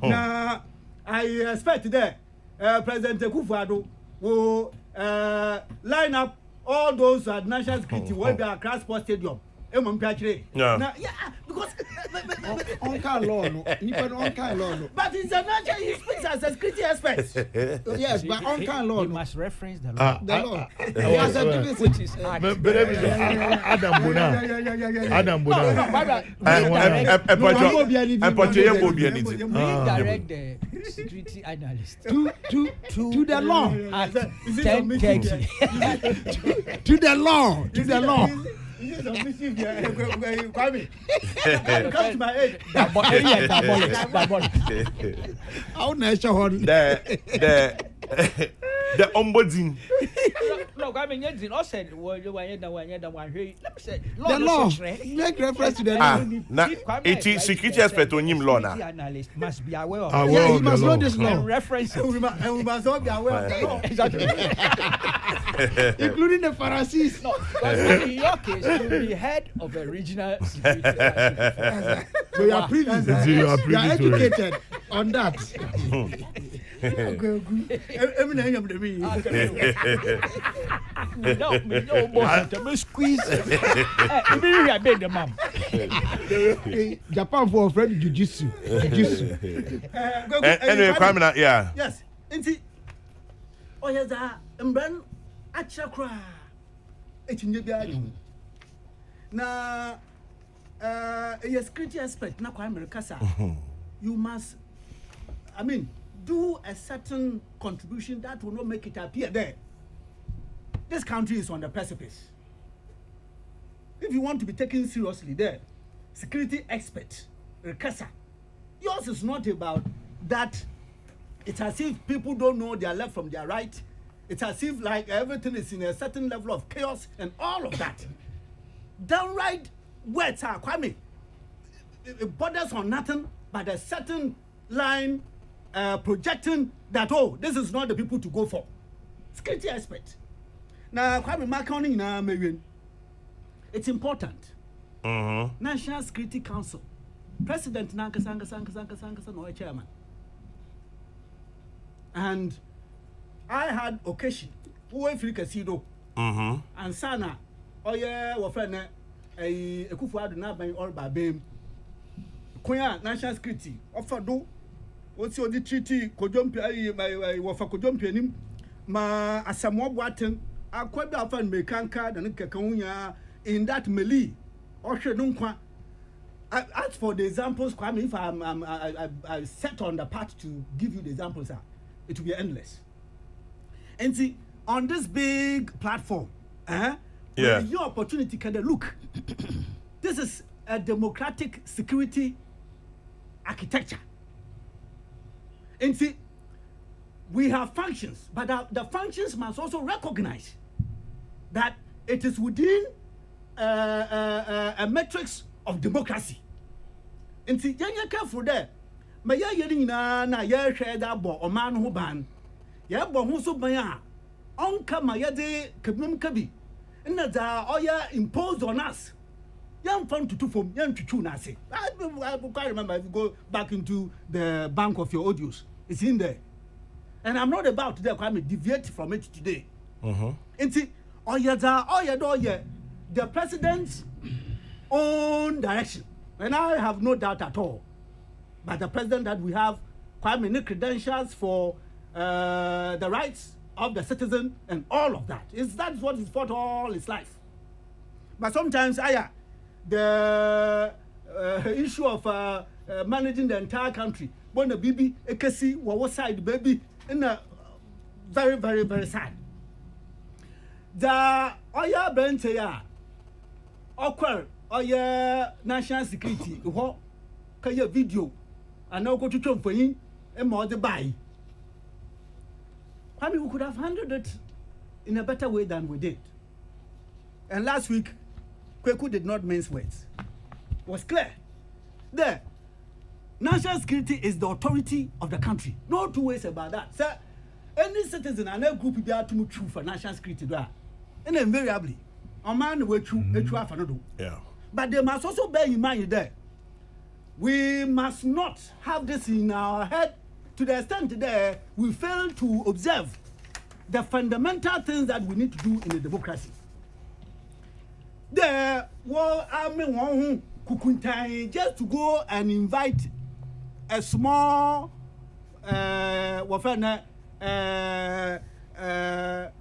Now I expect there President Kufuor will line up all those at national security will be at Accra Sports Stadium. Yeah. Because on kind law, no. But it's a natural, he speaks as a security expert. Yes, but on kind law, you must reference the law. The law. Which is Adam Bona. Redirect the security analyst to the law. At 10:30. To the law. This is a mischief here. Kwame. Come to my aid. Diabolic. How nice one. The ombudsman. No, I mean, you said, well, you were the one. Let me say, the law. Make reference to the law. It is security expert on him, law. Analyst must be aware of yeah, he must know this law. and reference it. We must all be aware of the law. Exactly. Including the Pharisees. No, but in your case, you'll be head of a regional security. So you are privy. You are educated on that. Japan for a friend jujitsu. Anyway, criminal, yeah. Yes. Oh yes, Mbran Achakra. Now, a security aspect, not quite America. You must, I mean, do a certain contribution that will not make it appear there. This country is on the precipice. If you want to be taken seriously there, security expert, Rekasa, yours is not about that. It's as if people don't know their left from their right. It's as if like everything is in a certain level of chaos and all of that. Downright words are Kwame. It borders on nothing but a certain line projecting that, oh, this is not the people to go for. Security expert. Now, Kwame Makoni na Marion. It's important. National Security Council. President Nankasa no chairman. And I had occasion. Who if you can see though? And Sana, oh yeah, our friend a Kufuor na ban all babem. Koya national security offer do what's your treaty kojompi ai wafa kojompi anim ma asamo boaten akwada offer mekanka da nkeka hunya in that melee ohwe no nkwa. As for the examples, Kwame, if I set on the path to give you the examples, it will be endless. And see, on this big platform, your opportunity can look. This is a democratic security architecture. And see, we have functions, but the functions must also recognize that it is within a matrix of democracy. And see, you're careful there. But you're hearing na share that bo or man who ban. Yeah, but who's so baya? Onka mayade kabum kabi. And that all imposed on us. Young fun to from young to tune. I say, I quite remember if you go back into the bank of your audios, it's in there. And I'm not about to deviate from it today. And see, the president's own direction. And I have no doubt at all. But the president that we have quite many credentials for the rights of the citizen and all of that. That's what he's fought all his life. But sometimes, the issue of managing the entire country, when the baby, ekesi, what side baby, in a very, very, very sad. The Oya Benteya, Okwer, Oya National Security, what can you video? I now go to Trump for him and more the buy. I mean, we could have handled it in a better way than we did. And last week, Kokrokoo did not mince words. It was clear. There, national security is the authority of the country. No two ways about that. Sir, any citizen and a group be able to true for national security. And invariably, a man will true for no. Yeah. But they must also bear in mind there. We must not have this in our head to the extent that we fail to observe the fundamental things that we need to do in a democracy. There were one who just to go and invite a small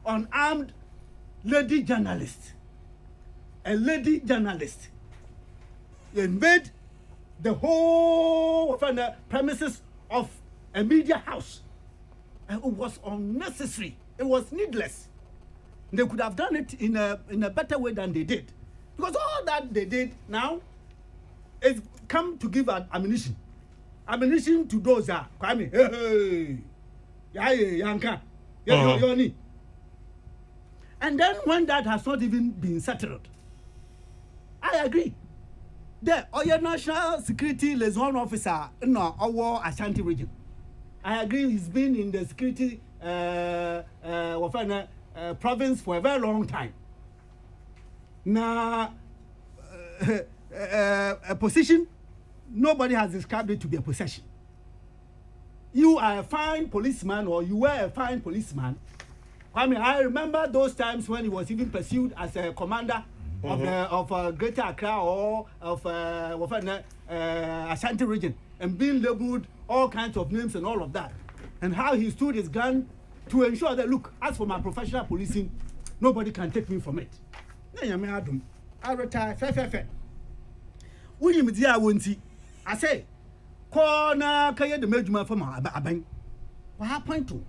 unarmed lady journalist. A lady journalist invade the whole premises of a media house. And it was unnecessary. It was needless. They could have done it in a better way than they did. Because all that they did now is come to give ammunition. Ammunition to those that, Kwame, hey, Yanka, Yoni. And then when that has not even been settled, I agree. The Oyo National Security Liaison Officer in our Ashanti region. I agree he's been in the security province for a very long time. Now, a position, nobody has described it to be a possession. You are a fine policeman, or you were a fine policeman. I mean, I remember those times when he was even pursued as a commander of Greater Accra or of Ashanti region, and being labeled all kinds of names and all of that, and how he stood his ground to ensure that, look, as for my professional policing, nobody can take me from it. I retire, fair. William Dia Wunti, I say, corner Kaya the Major from Abang. What point to?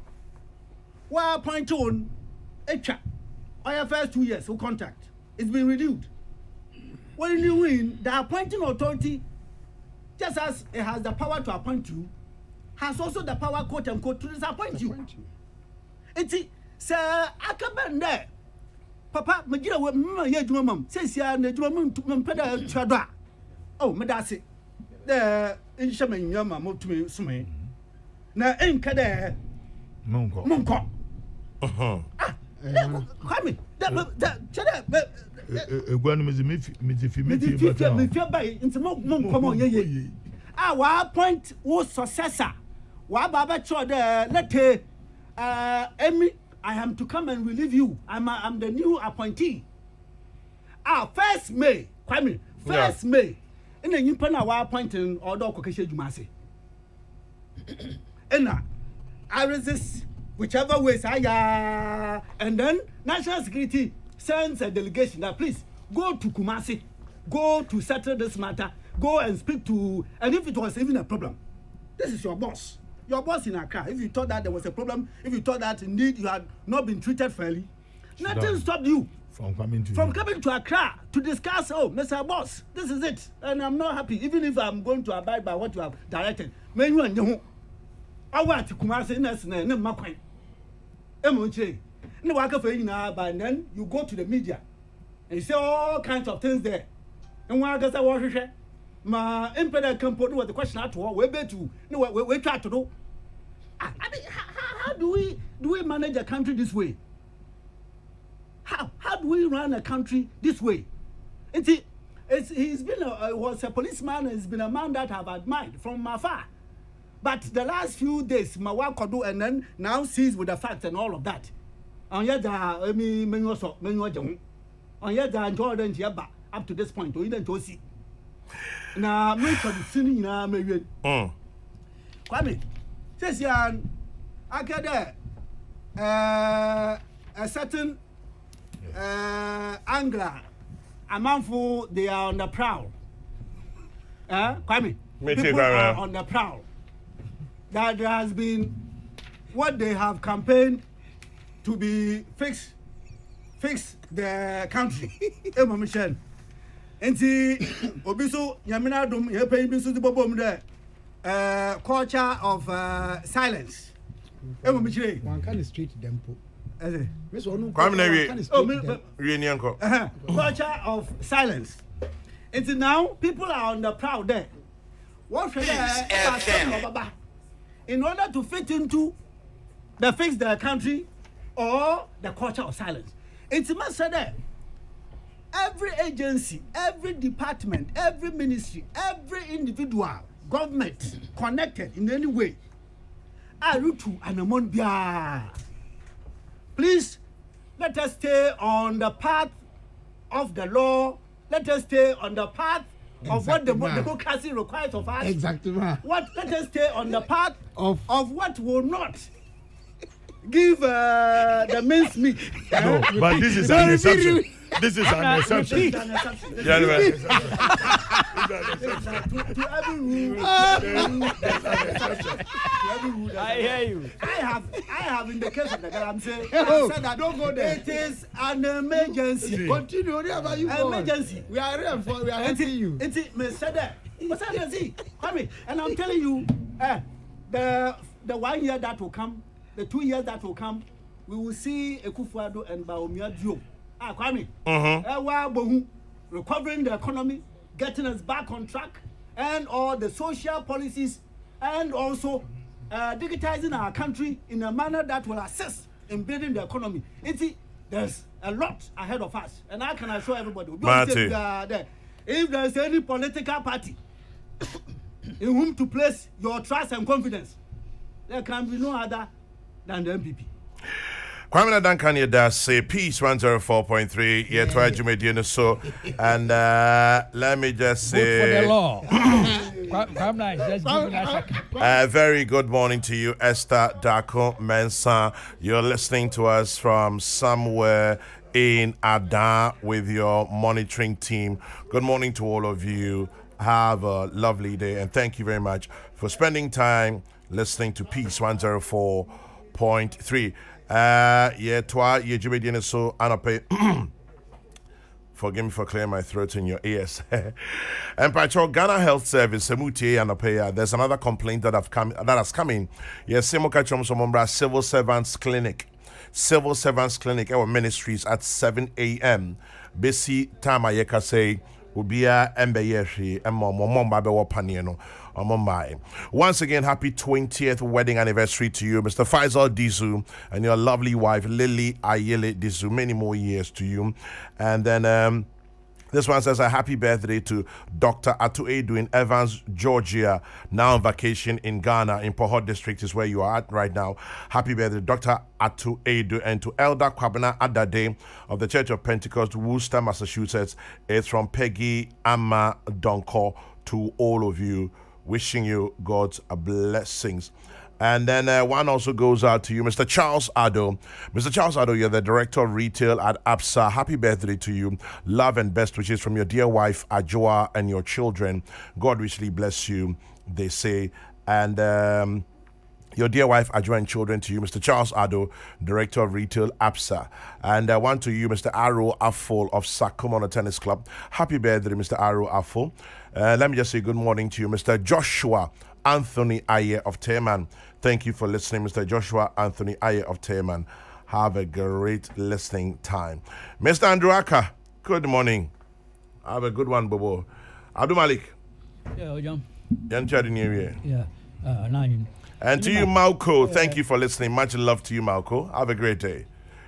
What point on? Echa. I have first 2 years who contact. It's been renewed. When you win, the appointing authority, just as it has the power to appoint you, has also the power, quote unquote, to disappoint you. It's sir, I come there. Papa, Magira, what ye do, mum, says ya, and the woman to Peda Chadra. Oh, Madasi, the Inshaman Yama moved to me, Sume. Now, ain't Kada Munko. Come in. Our point was successor. Wa baba cho de lete Emmy, I am to come and relieve you. I'm the new appointee. 1st May, Kwame, 1st May. And then you pana wa appointing order kokeshe jumase. And I resist whichever ways and then national security sends a delegation that please go to Kumasi, go to settle this matter, go and speak to, and if it was even a problem, this is your boss. your boss in Accra, if you thought that there was a problem, if you thought that indeed you had not been treated fairly, nothing stopped you from coming to Accra to discuss, oh, Mr. Boss, this is it. And I'm not happy, even if I'm going to abide by what you have directed. I want to come and say, and then you go to the media and you say all kinds of things there. And one guy said, my impeded company was the question at all. We bet you, we try to do. I mean, how do we manage a country this way? How do we run a country this way? He's been was a policeman. He's been a man that I've admired from afar. But the last few days, my work could do, and then now sees with the facts and all of that. On yet, I mean, on yet, Jordan up to this point, we didn't see. Now, I'm sitting in a million. Kwame, says Yan, I get a certain angler, a manful, they are on the prowl. Kwame, people are on the prowl. That there has been what they have campaigned to be fix the country. Emma Michel. And see, Obiso, Yamina Dum, Yapay Bisu the Bobom there. Culture of silence. Emma Michel. One can street them. Culture of silence. And see, now people are on the prowl there. What should I in order to fit into the fix the country or the culture of silence? It's a matter that every agency, every department, every ministry, every individual, government connected in any way are to an amount. Please let us stay on the path of the law. Let us stay on the path of what the democracy requires of us. Exactly. Let us stay on the path of what will not give the mince meat. No, but this is an exception. This is an exception. To every rule. I hear you. I have in the case of the guy, I'm saying, I said that don't go there. It is an emergency. Continue. Whatever you want. Emergency. We are reinforced. We are helping you. It's Mr. There. And I'm telling you, the 1 year that will come, the 2 years that will come, we will see Ekufuado and Baumia Dio. Kwame. Recovering the economy, getting us back on track, and all the social policies, and also digitizing our country in a manner that will assist in building the economy. There's a lot ahead of us, and I can assure everybody. If there's any political party in whom to place your trust and confidence, there can be no other than the MPP. Kwame Duncan does say Peace 104.3 yeah to Jumedian so and let me just say for the law. Very good morning to you, Esther Dako Mensah. You're listening to us from somewhere in Ada with your monitoring team. Good morning to all of you. Have a lovely day and thank you very much for spending time listening to Peace 104.3. So Anape. Forgive me for clearing my throat in your ears. And Patrol Ghana Health Service, Semuti Anapea. There's another complaint that has come in. Yes, Semoka Somombra Civil Servants Clinic. Civil Servants Clinic, our ministries at 7 a.m. Besi Tama Yeka say Ubia Embeyeshi Momba Bewa Panieno. Once again, happy 20th wedding anniversary to you, Mr. Faisal Dizu, and your lovely wife, Lily Ayele Dizu. Many more years to you. And then this one says a happy birthday to Dr. Atuedu in Evans, Georgia, now on vacation in Ghana, in Pohot District is where you are at right now. Happy birthday, Dr. Atuedu, and to Elder Kwabena Adade of the Church of Pentecost, Worcester, Massachusetts. It's from Peggy Amma Donko to all of you. Wishing you God's blessings. And then one also goes out to you, Mr. Charles Addo. Mr. Charles Addo, you're the Director of Retail at APSA. Happy birthday to you. Love and best wishes from your dear wife, Ajoa, and your children. God richly bless you, they say. And your dear wife, Adjo, and children to you, Mr. Charles Ado, Director of Retail, APSA. And one to you, Mr. Arrow Affol of Sakomona Tennis Club. Happy birthday, Mr. Arrow Affol. Let me just say good morning to you, Mr. Joshua Anthony Aye of Teman. Thank you for listening, Mr. Joshua Anthony Aye of Teman. Have a great listening time. Mr. Andrew Aka, good morning. Have a good one, Bobo. Abdul Malik. Yeah, John. Yeah. Nine. And to you, Malco, thank you for listening. Much love to you, Malco. Have a great day.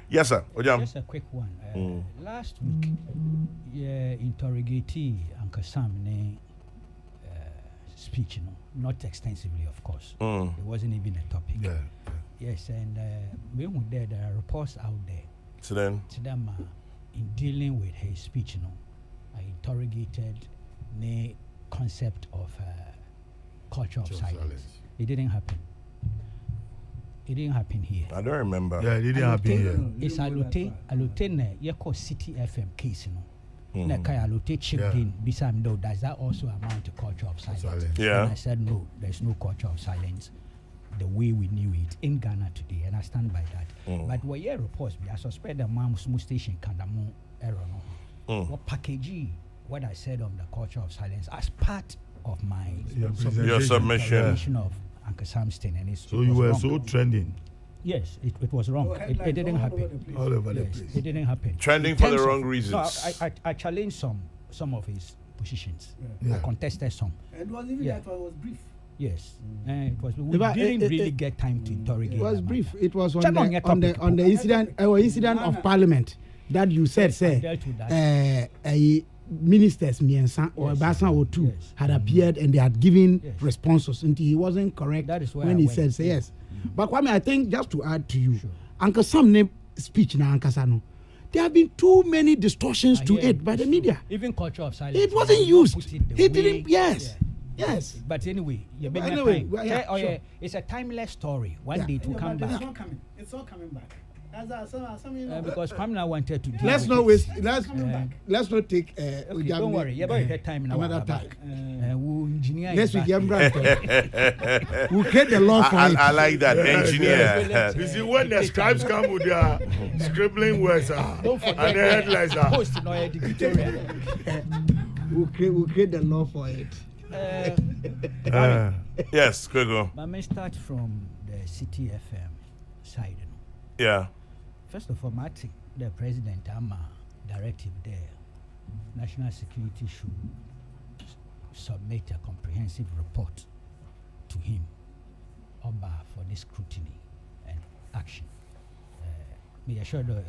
Yes, sir. Ojam. Just a quick one. Last week, interrogatee Uncle Sam speech, not extensively, of course. It wasn't even a topic. Yeah. Yes, and there are reports out there. So then? To them, in dealing with his speech, I interrogated the concept of culture of silence. It didn't happen. It didn't happen here. I don't remember. Yeah, it didn't happen here. It's Alute ne yeko City FM case ne kai Alute chipped in beside me. Does that also amount to culture of silence? Yeah. And I said no, there's no culture of silence the way we knew it in Ghana today, and I stand by that. But where your reports, I suspect the Mam's station Kandamo error what package what I said on the culture of silence as part of my your submission of Uncle Samston, and it's so you were wrong. So trending. Yes, it was wrong. It didn't happen. All over the place. It didn't happen. Trending for the wrong reasons. No, I challenged some of his positions. I contested some. And was even that one was brief. Yes, it was. We didn't really get time to interrogate. It was brief. It was on the incident of Parliament that you said, ministers Miensan or Basan or two had appeared and they had given responses until he wasn't correct when he said yes. But Kwame, I think just to add to you, Uncle Sam name speech now Uncle Sano. There have been too many distortions to it by the media. Even culture of silence. It wasn't used. He didn't. Yes. Yes. But anyway, it's a timeless story. One day it will come back. It's all coming back. Because Pamela wanted to. Let's not waste. Let's not take. Don't worry. You're about to get time now. Another time. We'll engineer. Next week, we'll create the law for it. I like that engineer. You see, when the scribes come with their scribbling words and the headlines are. Post no editorial. We'll create the law for it. Yes, Kokrokoo. Let me start from the City FM side. Yeah. First of all, Martin, the president, directive there, national security should submit a comprehensive report to him for this scrutiny and action. Me assure the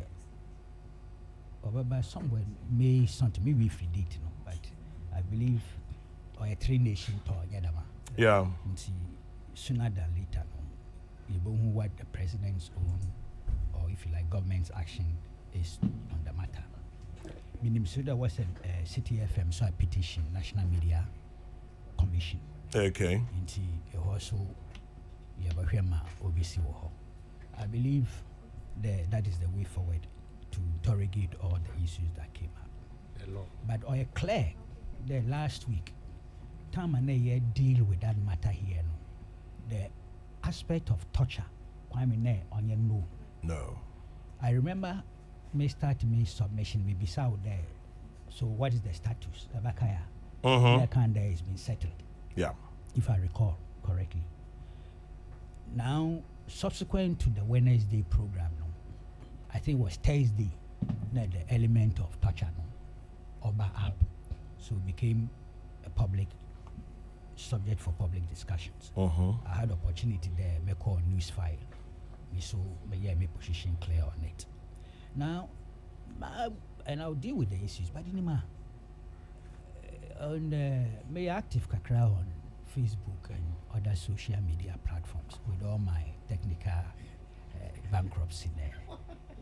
somewhere may something maybe if we did, but I believe a 3-nation tour, yeah. Sooner than later, you know what the president's own, or if you like, government's action is on the matter. Meaning, so there was a City FM, so a petition, National Media Commission. Okay. Also, I believe that is the way forward to interrogate all the issues that came up. But I clear the last week, time and a deal with that matter here. The aspect of torture, no. I remember me start me submission, we be out there. So what is the status? Abakaya. There has been settled. Yeah. If I recall correctly. Now, subsequent to the Wednesday program, I think it was Thursday, the element of torture, Oba app. So it became a public subject for public discussions. I had opportunity there, me call news file. Me so my position clear on it. Now, and I'll deal with the issues, but me active kakra on Facebook and other social media platforms with all my technical bankruptcy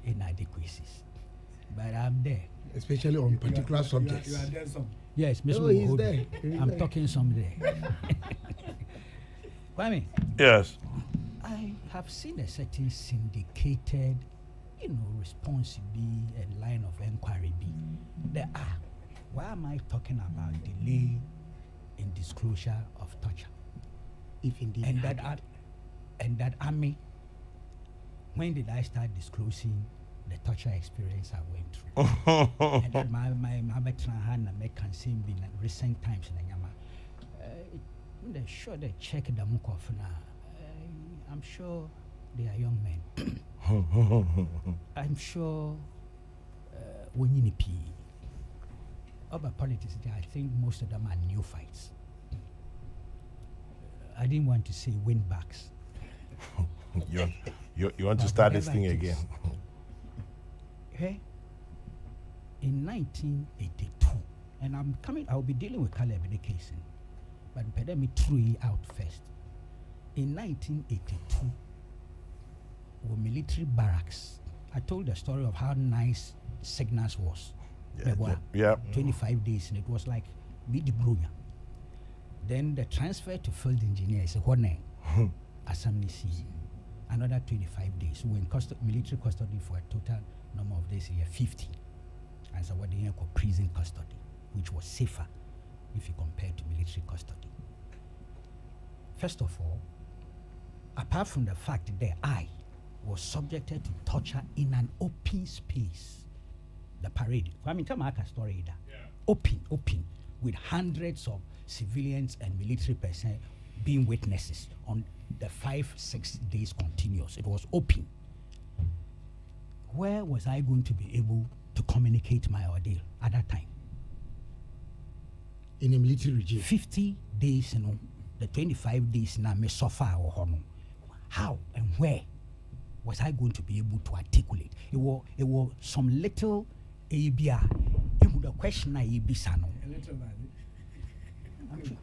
inadequacies. But I'm there. Especially on particular subjects. You are there some. Yes, Mr. He's there. I'm talking some there. Kwame. Yes. I have seen a certain syndicated, response be a line of inquiry be. There are. Why am I talking about delay in disclosure of torture? If indeed. And that And that army, when did I start disclosing the torture experience I went through? And that my betrayal and can see in recent times in Yama. They're sure they check the Mukof now. I'm sure they are young men. I'm sure when you need about politics, I think most of them are new fights. I didn't want to say win-backs. you want to start this thing again? Hey, in 1982, and I'll be dealing with Caleb in the case, but let me throw it out first. In 1982, were military barracks. I told the story of how nice Signals was. Yeah. 25 days, and it was like Bidi Brunya. Then the transfer to field engineer is one name, Assembly C. Another 25 days. We were in military custody for a total number of days here, 50. And so what they call prison custody, which was safer if you compare to military custody. First of all, apart from the fact that I was subjected to torture in an open space, the parade. I mean, tell me a story there. Open, with hundreds of civilians and military personnel being witnesses on the 5-6 days continuous. It was open. Where was I going to be able to communicate my ordeal at that time? In a military regime. 50 days, the 25 days now me suffer or how and where was I going to be able to articulate? It was some little ABR. The question I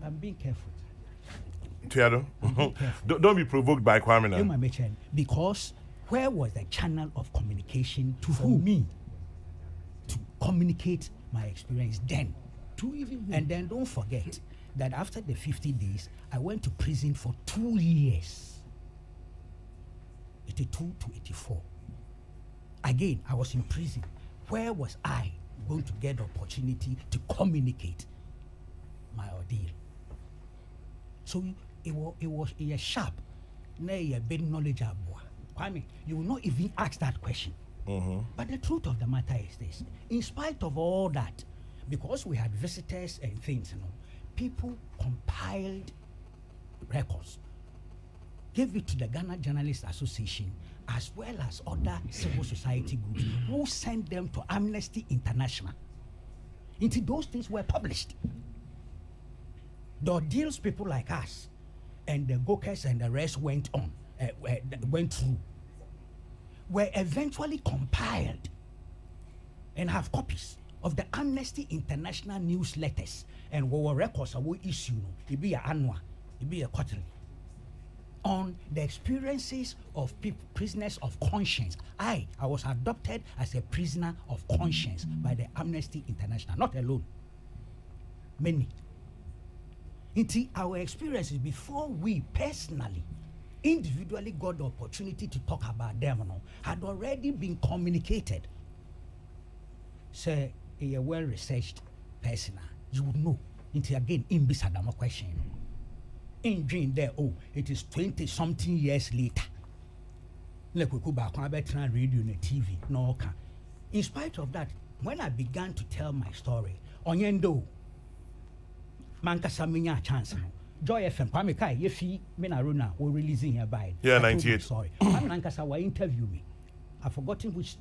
I'm being careful. Tiado, don't be provoked by Kwame now. Because where was the channel of communication for me to communicate my experience then? And then don't forget that after the 50 days, I went to prison for 2 years. 82 to 84. Again, I was in prison. Where was I going to get the opportunity to communicate my ordeal? So it was a sharp, a bit knowledgeable. Kwame, you will not even ask that question. But the truth of the matter is this: in spite of all that, because we had visitors and things, people compiled records, gave it to the Ghana Journalists Association, as well as other civil society groups, who sent them to Amnesty International. Until those things were published. The ordeals people like us and the Gokers and the rest went through were eventually compiled and have copies of the Amnesty International newsletters and what records we issue. It be an annual, it be a quarterly, on the experiences of prisoners of conscience. I was adopted as a prisoner of conscience by the Amnesty International, not alone, many. Into our experiences before we personally, individually got the opportunity to talk about them, had already been communicated. So, a well-researched person, you would know. Into again, in this question. In dream there, it is 20-something years later. Like we go back on radio and TV, no can. In spite of that, when I began to tell my story, Onyendo, Mankasa minya chance. Joy FM, Kwame Kai, Yefi, Menaruna, we're releasing here by. Yeah, 98. Sorry. Mankasa will interview me. I've forgotten which.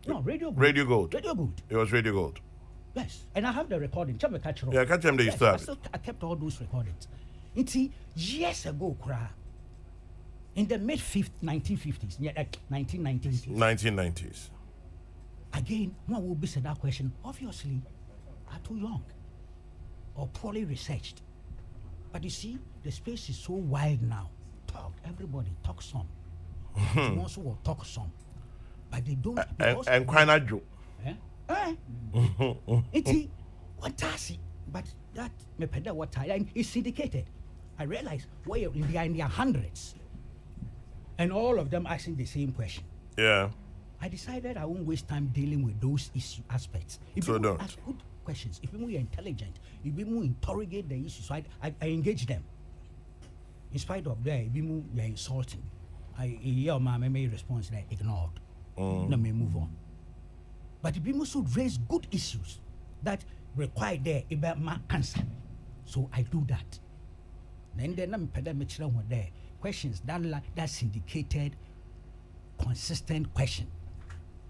Radio Gold. Radio Gold. Radio Gold. It was Radio Gold. Yes, and I have the recording. Yeah, catch them. They started. I kept all those recordings. Years ago, in the mid-1950s, 1990s. 1990s. Again, one will be said that question, obviously, are too young or poorly researched. But you see, the space is so wide now. Everybody talk some. Also will talk some. But they don't. And quite not joke. What does it? But that is syndicated. I realize they are in their hundreds. And all of them asking the same question. Yeah. I decided I won't waste time dealing with those aspects. If so people ask good questions, if people are intelligent, if people interrogate the issues, so I engage them. In spite of that, you're insulting. I hear my response that ignored. Let me move on. But people should raise good issues that require their answer. So I do that. Then I'm there questions that syndicated, consistent question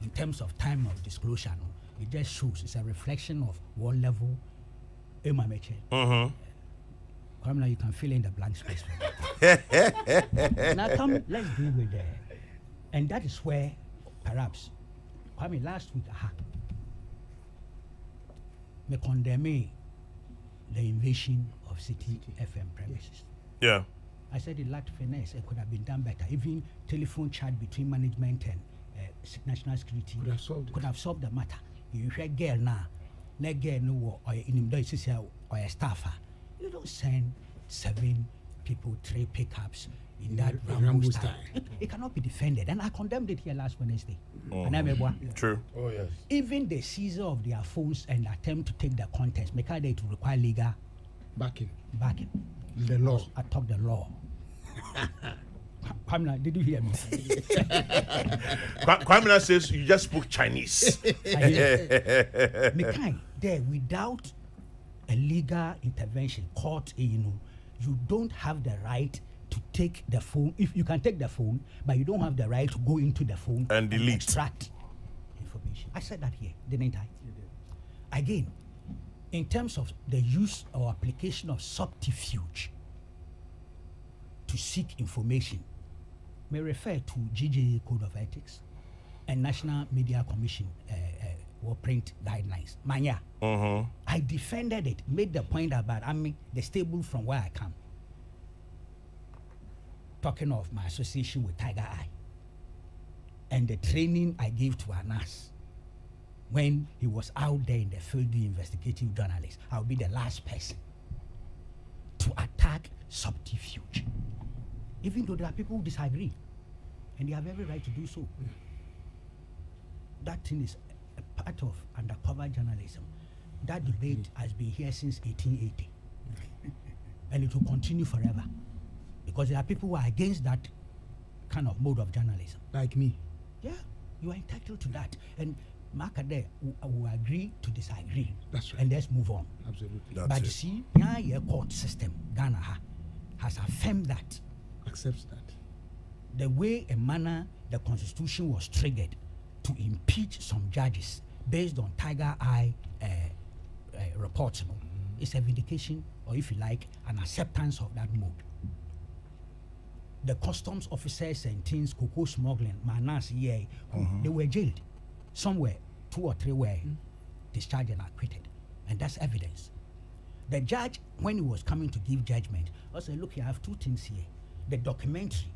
in terms of time of disclosure. No? It just shows it's a reflection of what level am I making. Now you can fill in the blank space. Now come, let's deal with that. And that is where perhaps Kwame last week me condemn the invasion of City FM premises. Yeah. I said it lacked finesse. It could have been done better. Even telephone chat between management and national security could have solved the matter. You hear girl now, na girl no or in the or a staffer. You don't send 7 people, 3 pickups in that Rambo style. It cannot be defended. And I condemned it here last Wednesday. True. Oh, yes. Even the seizure of their phones and attempt to take the contents, make it to require legal backing. The law. I talk the law. Kwamina, did you hear me? Kwamina says you just spoke Chinese. Mekai, there, without a legal intervention, court, you don't have the right to take the phone. If you can take the phone, but you don't have the right to go into the phone and delete, extract information. I said that here, didn't I? Again, in terms of the use or application of subterfuge to seek information, may refer to GJA Code of Ethics and National Media Commission or print guidelines. Manya, I defended it, made the point about the stable from where I come. Talking of my association with Tiger Eye and the training I gave to Anas when he was out there in the field doing investigative journalists. I'll be the last person to attack subterfuge, even though there are people who disagree, and they have every right to do so. That thing is a part of undercover journalism. That debate has been here since 1880, and it will continue forever, because there are people who are against that kind of mode of journalism. Like me. Yeah, you are entitled to that. And Makade will agree to disagree. That's right. And let's move on. Absolutely. But you see, your court system, Ghana has affirmed that. Accepts that. The way and manner the Constitution was triggered to impeach some judges based on Tiger Eye reports, is a vindication, or if you like, an acceptance of that mode. The customs officers and things, cocoa smuggling, manas, they were jailed. Somewhere, 2 or 3 were discharged and acquitted. And that's evidence. The judge, when he was coming to give judgment, also said, look, I have 2 things here. The documentary,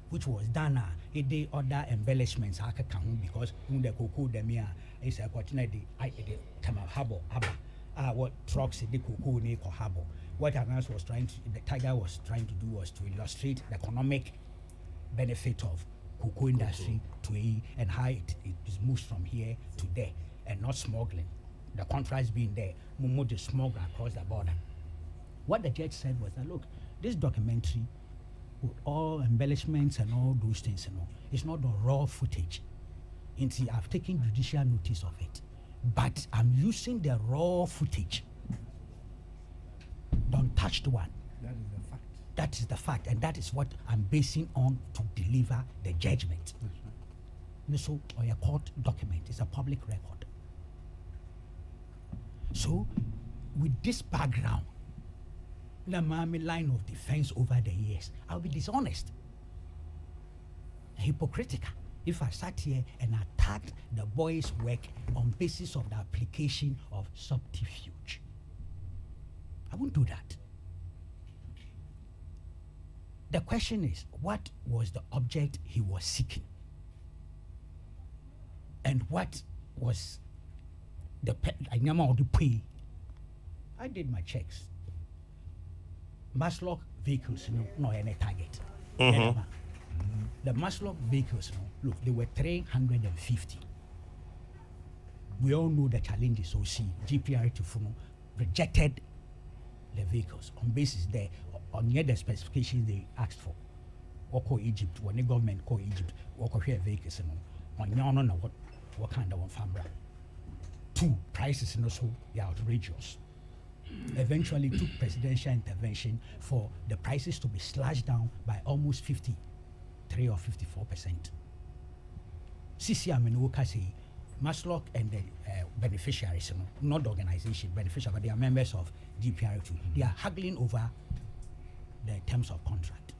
which was done, it did other embellishments, because the cocoa, the mere, is a opportunity, what trucks the cocoa, harbor. What Anas was trying to, the Tiger was trying to do was to illustrate the economic benefit of cocoa industry to and how it is moved from here to there, and not smuggling. The contrast being there, Mumu the smuggler across the border. What the judge said was that, look, this documentary, with all embellishments and all those things, it's not the raw footage. I've taken judicial notice of it, but I'm using the raw footage. Don't touch the one. That is the fact. That is the fact, and that is what I'm basing on to deliver the judgment. So, or a court document is a public record. So, with this background, the line of defense over the years, I'll be dishonest, hypocritical, if I sat here and attacked the boys' work on basis of the application of subterfuge. I won't do that. The question is, what was the object he was seeking? And what was the pay? I did my checks. Maslow vehicles, no any target. The Maslow vehicles, look, they were 350. We all know the challenges. So see, GPR to rejected the vehicles on basis there on the specifications they asked for. Or call Egypt, when the government call Egypt, or call vehicles on what kind of one family. 2, prices and also they are outrageous. Eventually took presidential intervention for the prices to be slashed down by almost 53 or 54%. CC Amenoka say Maslock and the beneficiaries, not the organization, beneficiaries, but they are members of GPR2. They are haggling over the terms of contract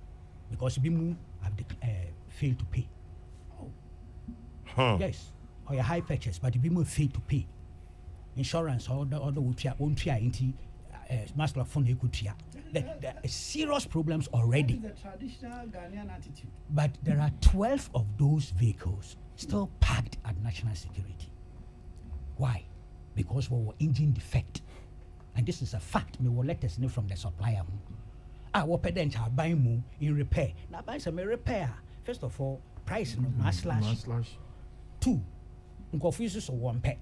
because BIMU have failed to pay. Yes, or a high purchase, but the BIMU failed to pay. Insurance or the won't try into Maslock phone there are serious problems already. The traditional Ghanaian attitude. But there are 12 of those vehicles still parked at national security. Why? Because we were engine defect. And this is a fact. We will let us know from the supplier. Our parents are buying more in repair. Now, buy some repair. First of all, price no mass slash. 2, confuses of 1 pay.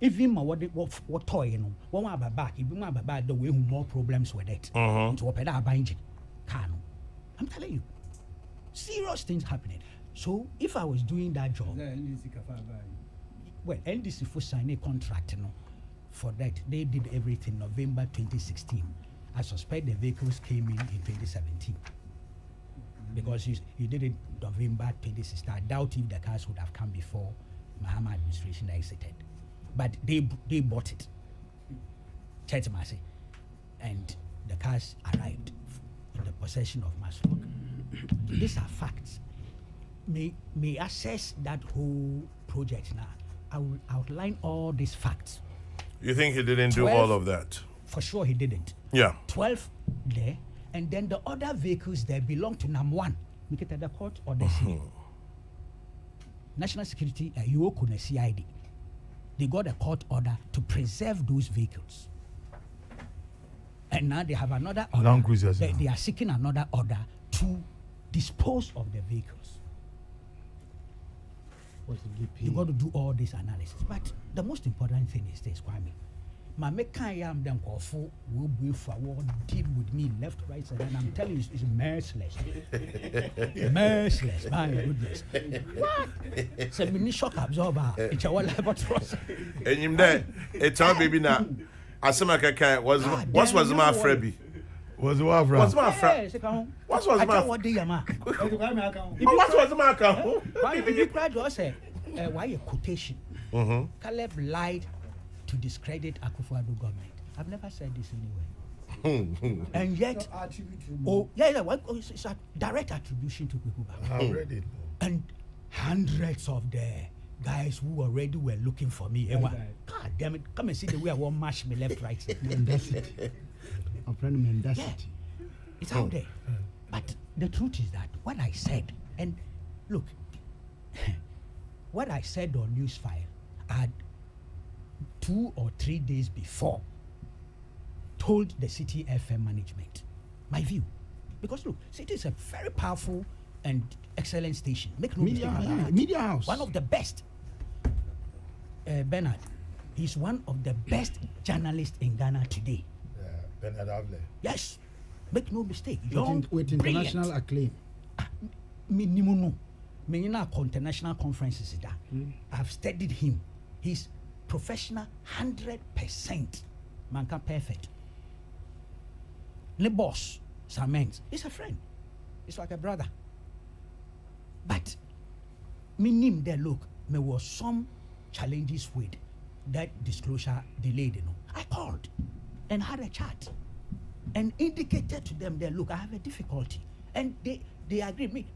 Even what toy, you know, one about back, if you want back, the way who more problems with it. Into what pedo buying car. I'm telling you, serious things happening. So if I was doing that job, well, NDC for sign a contract, you know, for that they did everything November 2016. I suspect the vehicles came in 2017 because you did it November 2016. I doubt if the cars would have come before Mahama administration exited. But they bought it, Chetimasi, and the cars arrived in the possession of Maslock. These are facts. May assess that whole project now. I will outline all these facts. You think he didn't do all of that? For sure he didn't. Yeah. 12 there, and then the other vehicles there belong to NAM1. Make it at the court or the city. National Security, Yuoku CID. They got a court order to preserve those vehicles. And now they have another order. They are seeking another order to dispose of the vehicles. You got to do all this analysis. But the most important thing is this, Kwame. My mekayam them kofu will be forward, deal with me left, right, side, and I'm telling you, it's merciless. Merciless, my goodness. What? It's a mini shock absorber. It's a laboratory. And him there, it's our baby now. Asema kaka was what was my Frebby? Was my friend? What's my friend? What was my? What day am I? What was my account? Why you cried to us? Why a quotation? Caleb lied to discredit Akufo-Addo government. I've never said this anywhere. And yet, it's a direct attribution to Kwekuba. I read it. And hundreds of the guys who already were looking for me. God damn it, come and see the way I won't mash me left, right. Mendacity. Our friend Mendacity. Yeah, it's out there. But the truth is that what I said, and look, what I said on Newsfile, I had 2 or 3 days before told the City FM management my view. Because look, City is a very powerful and excellent station. Make no mistake about it. Media house. One of the best. Bernard, he's one of the best journalists in Ghana today. Bernard Avle. Yes, make no mistake. Young, with international acclaim. Minimum. International conferences. I've studied him. He's professional 100%. Manka perfect. The boss, Samens, is a friend. It's like a brother. But minim there look, there was some challenges with that disclosure delayed, you know. I called and had a chat and indicated to them that look, I have a difficulty. And they agreed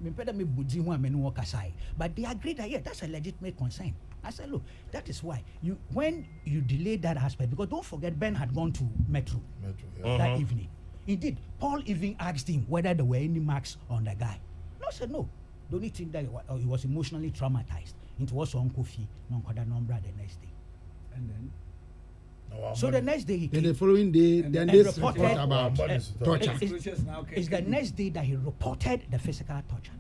but they agreed that yeah, that's a legitimate concern. I said, look, that is why when you delay that aspect, because don't forget Ben had gone to Metro that evening. Indeed, Paul even asked him whether there were any marks on the guy. No, said no. The only thing that he was emotionally traumatized. It was Uncle Fee, the next day. And then? So the next day he came. Then the following day, then this report about torture. It's the next day that he reported the physical torture.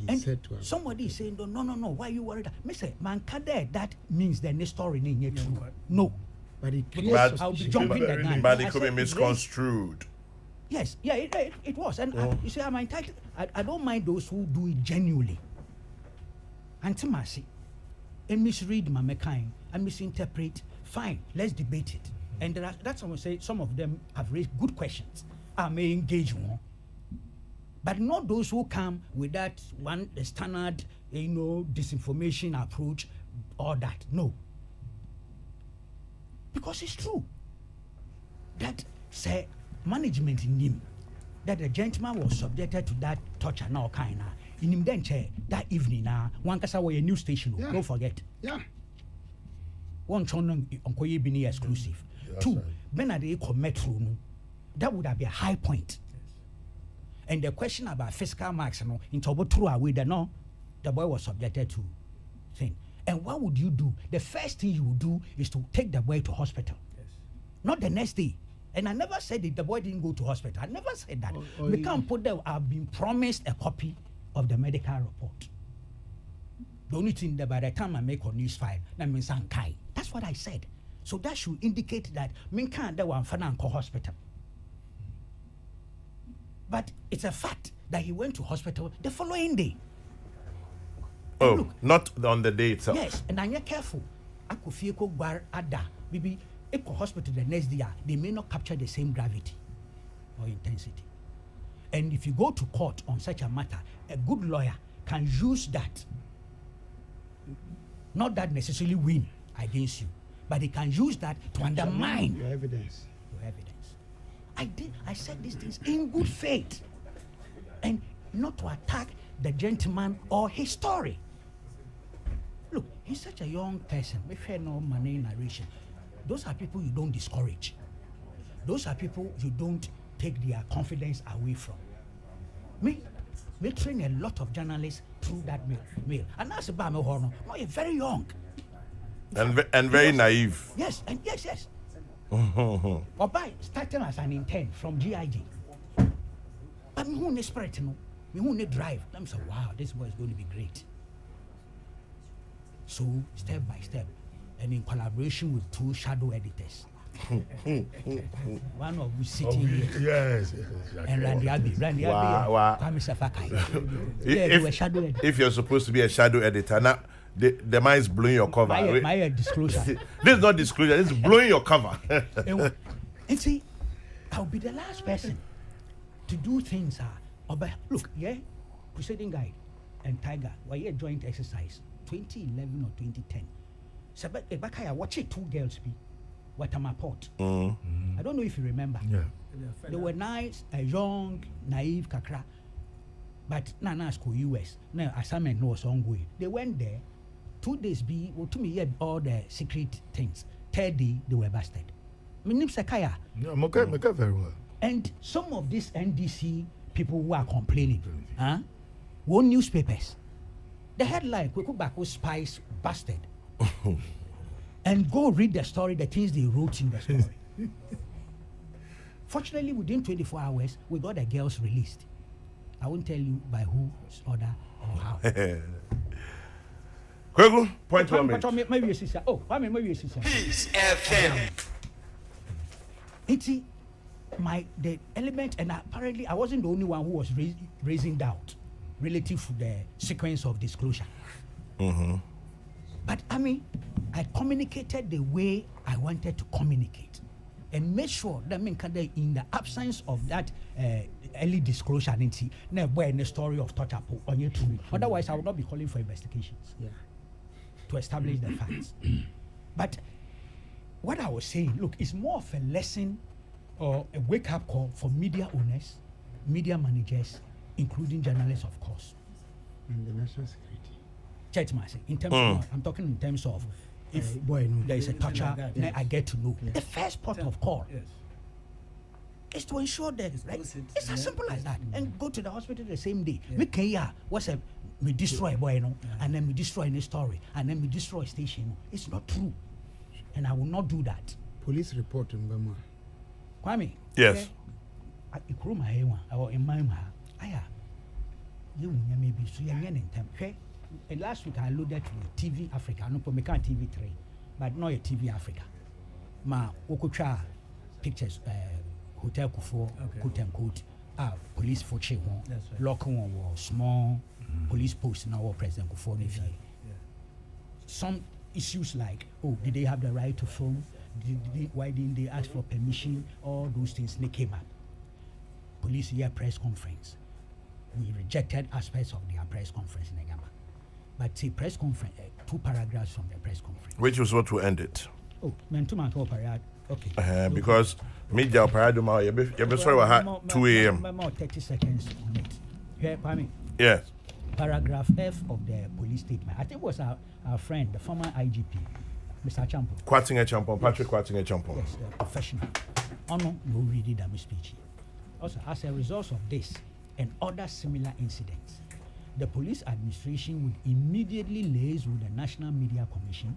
He said to her, somebody is saying, no, why are you worried? Me say, man, that means the next story ain't true. No. But it creates But- I'll be suspicion. jumping the gun. But I it could be said, raise- misconstrued. Yes, yeah, it was. And you see, I'm entitled. I don't mind those who do it genuinely. Antimasi, and misread my kind and misinterpret. Fine, let's debate it. And that's why I say some of them have raised good questions. I may engage more, but not those who come with that one the standard, disinformation approach, or that. No, because it's true that say management in him that the gentleman was subjected to that torture now kind of in him then that evening one kasa a news station. Yeah. Don't forget. Yeah. One chon onkoye bini exclusive. Two, Benade metro no, that would have been a high point. And the question about fiscal marks in Tobo threw away the boy was subjected to thing. And what would you do? The first thing you would do is to take the boy to hospital. Yes. Not the next day. And I never said that the boy didn't go to hospital. I never said that. We can't put there. I've been promised a copy of the medical report. The only thing that by the time I make a news file, that means I'm Kai. That's what I said. So that should indicate that me can't that one for hospital. But it's a fact that he went to hospital the following day. Oh, look, not on the day itself. Yes, and I'm careful. I could feel bar ada. Maybe if a hospital the next day, they may not capture the same gravity or intensity. And if you go to court on such a matter, a good lawyer can use that. Not that necessarily win against you, but they can use that to undermine your evidence. Your evidence. I said these things in good faith, and not to attack the gentleman or his story. Look, he's such a young person. We fear no money narration. Those are people you don't discourage. Those are people you don't take their confidence away from. Me train a lot of journalists through that mail. And that's about me, no, you're very young. And very naive. Yes, and yes. Or by starting as an intern from GIG. But me who spirit, me who drive. I'm so wow, this boy is going to be great. So step by step, and in collaboration with 2 shadow editors. One of you sitting here. Yes. And Randy Abbey. Wow. If you're supposed to be a shadow editor, now the man is blowing your cover. My disclosure. This is not disclosure, this is blowing your cover. And see, I'll be the last person to do things. Look, Crusading Guide and Tiger were here joint exercise 2011 or 2010. So, I watch it 2 girls be. Watermaport. I don't know if you remember. Yeah. They were nice, young, naive, kakra. But Nana school US. Now assignment was ongoing. They went there. 2 days to me all the secret things. 3rd day they were busted. My name is Sakaya. Yeah, Moka very well. And some of these NDC people who are complaining, won newspapers. The headline, Kwekubako spies busted. And go read the story, the things they wrote in the story. Fortunately, within 24 hours, we got the girls released. I won't tell you by whose order or how. Kokrokoo, point 1 minute. Maybe a sister. Oh, I mean, maybe a sister. Peace FM. It's the element, and apparently I wasn't the only one who was raising doubt relative to the sequence of disclosure. But I communicated the way I wanted to communicate and made sure that in the absence of that early disclosure, never in the story of torture on YouTube. Otherwise, I would not be calling for investigations to establish the facts. But what I was saying, look, it's more of a lesson or a wake-up call for media owners, media managers, including journalists, of course. And the national security. In terms of, I'm talking in terms of if there is a torture, then I get to know. The first port of call is to ensure that it's as simple as that. And go to the hospital the same day. Me destroy boy, and then we destroy the story, and then we destroy station. It's not true, and I will not do that. Police report in Burma. Kwame. Yes. And last week I alluded to TV Africa. No, we can't TV3, but not a TV Africa. ma wokutra pictures hotel Kufuor quote unquote police for che won lock one small police post now President Kufuor some issues like did they have the right to film, why didn't they ask for permission, all those things they came up. Police here press conference, we rejected aspects of their press conference in Ghana, but the press conference 2 paragraphs from the press conference, which was what to end it. Okay. Because media paradigm, you sorry, 2 a.m. 30 seconds on it. Here, Kwame. Yes. Paragraph F of the police statement. I think it was our friend, the former IGP, Mr. Champon. Patrick Kwatinga Champon. Yes, professional. No reading that speech. Also, as a result of this and other similar incidents, the police administration would immediately liaise with the National Media Commission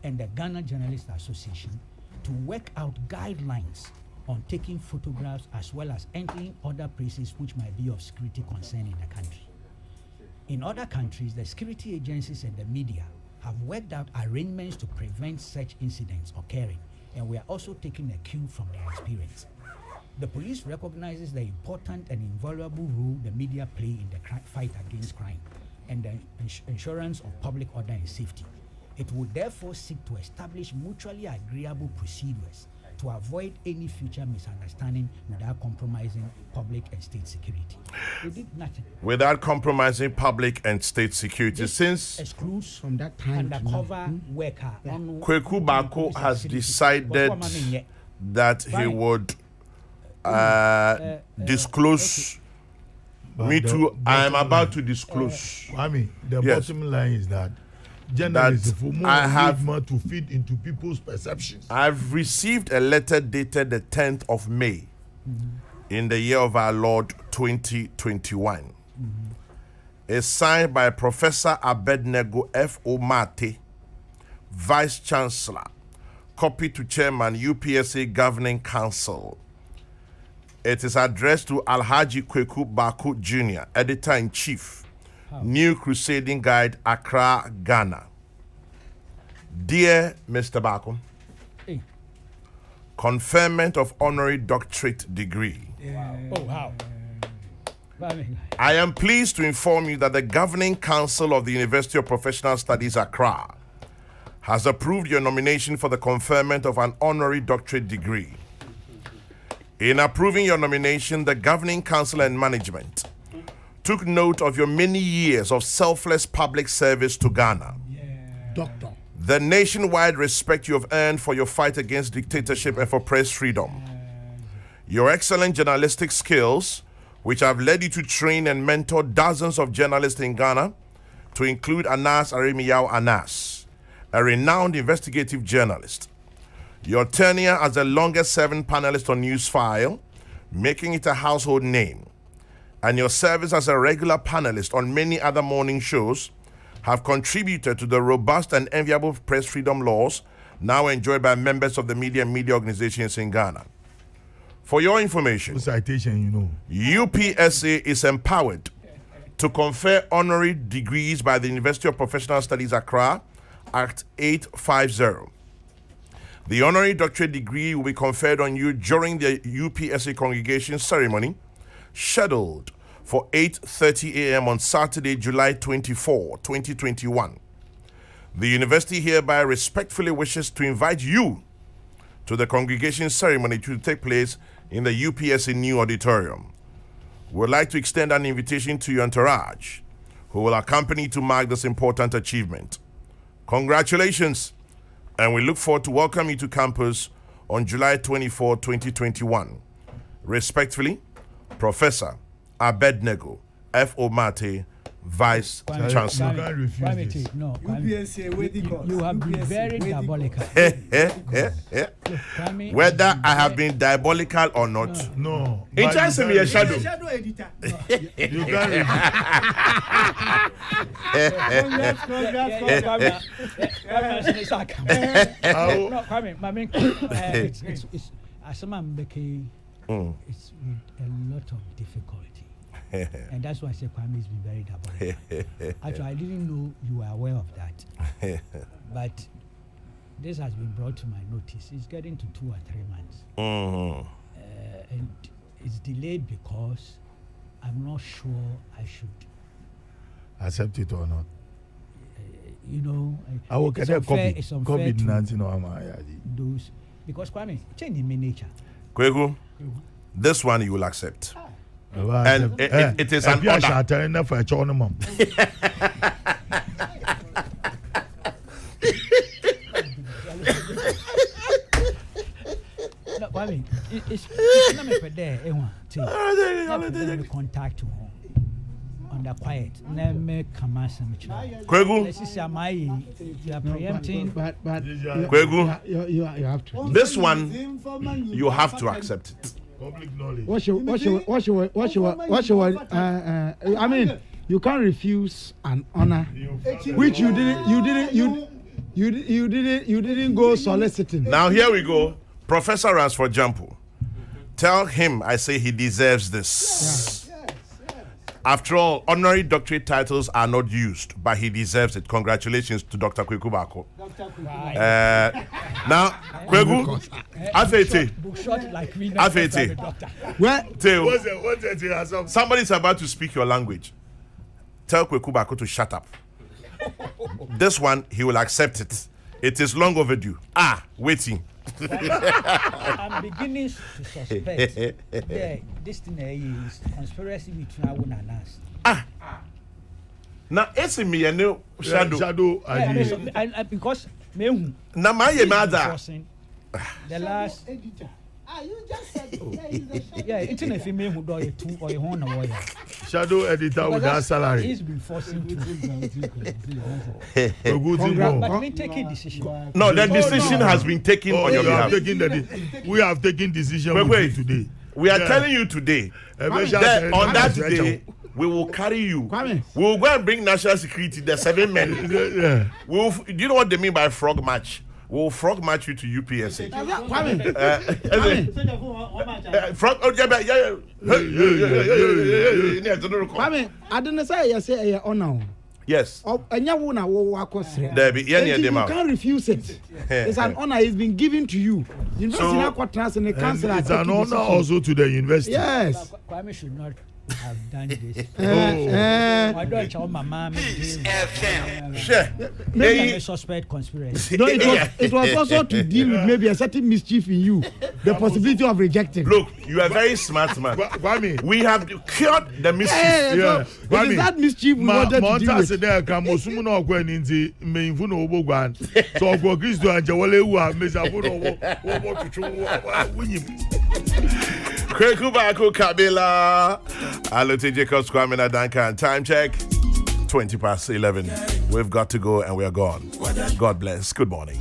and the Ghana Journalists Association to work out guidelines on taking photographs as well as entering other places which might be of security concern in the country. In other countries, the security agencies and the media have worked out arrangements to prevent such incidents occurring, and we are also taking a cue from their experience. The police recognizes the important and invaluable role the media play in the fight against crime and the insurance of public order and safety. It would therefore seek to establish mutually agreeable procedures to avoid any future misunderstanding without compromising public and state security. We did nothing. Without compromising public and state security. This since excludes from that time undercover worker. Kweku Bako has decided that he would disclose. Me too. I am about to disclose. I mean, the bottom line is that journalists for more to feed into people's perceptions. I've received a letter dated the 10th of May in the year of our Lord 2021. It's signed by Professor Abednego F. Omate, Vice Chancellor, copy to Chairman UPSA Governing Council. It is addressed to Alhaji Kweku Bako Jr., Editor-in-Chief, New Crusading Guide, Accra, Ghana. Dear Mr. Bako, conferment of honorary doctorate degree. Wow. I am pleased to inform you that the Governing Council of the University of Professional Studies, Accra, has approved your nomination for the conferment of an honorary doctorate degree. In approving your nomination, the Governing Council and management took note of your many years of selfless public service to Ghana. Doctor. The nationwide respect you have earned for your fight against dictatorship and for press freedom. Your excellent journalistic skills, which have led you to train and mentor dozens of journalists in Ghana, to include Anas Aremiyaw Anas, a renowned investigative journalist. Your tenure as the longest serving panelist on Newsfile, making it a household name, and your service as a regular panelist on many other morning shows have contributed to the robust and enviable press freedom laws now enjoyed by members of the media and media organizations in Ghana. For your information, citation, UPSA is empowered to confer honorary degrees by the University of Professional Studies, Accra, Act 850. The honorary doctorate degree will be conferred on you during the UPSA congregation ceremony, scheduled for 8:30 a.m. on Saturday, July 24, 2021. The university hereby respectfully wishes to invite you to the congregation ceremony to take place in the UPSA new auditorium. We would like to extend an invitation to your entourage, who will accompany you to mark this important achievement. Congratulations, and we look forward to welcoming you to campus on July 24, 2021. Respectfully, Professor Abednego F. Omate, Vice Chancellor. You can't refuse this. You have been very diabolical. Whether I have been diabolical or not. No. It just me a shadow. Shadow editor. You can't it's with a lot of difficulty. And that's why I say Kwame has been very diabolical. Actually, I didn't know you were aware of that. But this has been brought to my notice. It's getting to 2 or 3 months. And it's delayed because I'm not sure I should accept it or not. You know, I will get COVID-19 those because Kwame, change in my nature. Kokrokoo, this one you will accept. And it is an order. For a No, Kwame, it's not me there. Contact you on the quiet. Never come as some Kokrokoo, this is you are preempting. But Kokrokoo, you have to. this one you have to accept it. public knowledge. I mean, you can't refuse an honor which you didn't go soliciting. Now here we go. Professor Ransford Jampo. Tell him I say he deserves this. After all, honorary doctorate titles are not used, but he deserves it. Congratulations to Dr. Kokrokoo Bako. Now, Kokrokoo, Afete. Somebody's about to speak your language. Tell Kokrokoo Bako to shut up. This one, he will accept it. It is long overdue. Waiting. I'm beginning to suspect this thing is conspiracy between our and us. Now, it's me and no shadow. Because me na my mother. The last. You just said it's in a female who do it too or you want a Shadow editor with that salary. He's been forcing to. But we take a decision. No, the decision has been taken on your behalf. We have taken decision today. We are telling you today. That on that day, we will carry you. We will go and bring national security. The 7 men. Do you know what they mean by frog match? We'll frog match you to UPSA. Frog. Kwame, I didn't say you say honor. Yes. You can't refuse it. It's an honor. It's been given to you. University and the council. It's an honor also to the university. Yes. Kwame should not have done this. My daughter, my mom, maybe suspect conspiracy. No, it was also to deal with maybe a certain mischief in you, the possibility of rejecting. Look, you are very smart, man. We have cured the mischief. It is that mischief we wanted to deal with. Kokrokoo Bako Kabila. Alote Jacobs Kwame Nadankan. Time check. 11:20. We've got to go and we are gone. God bless. Good morning.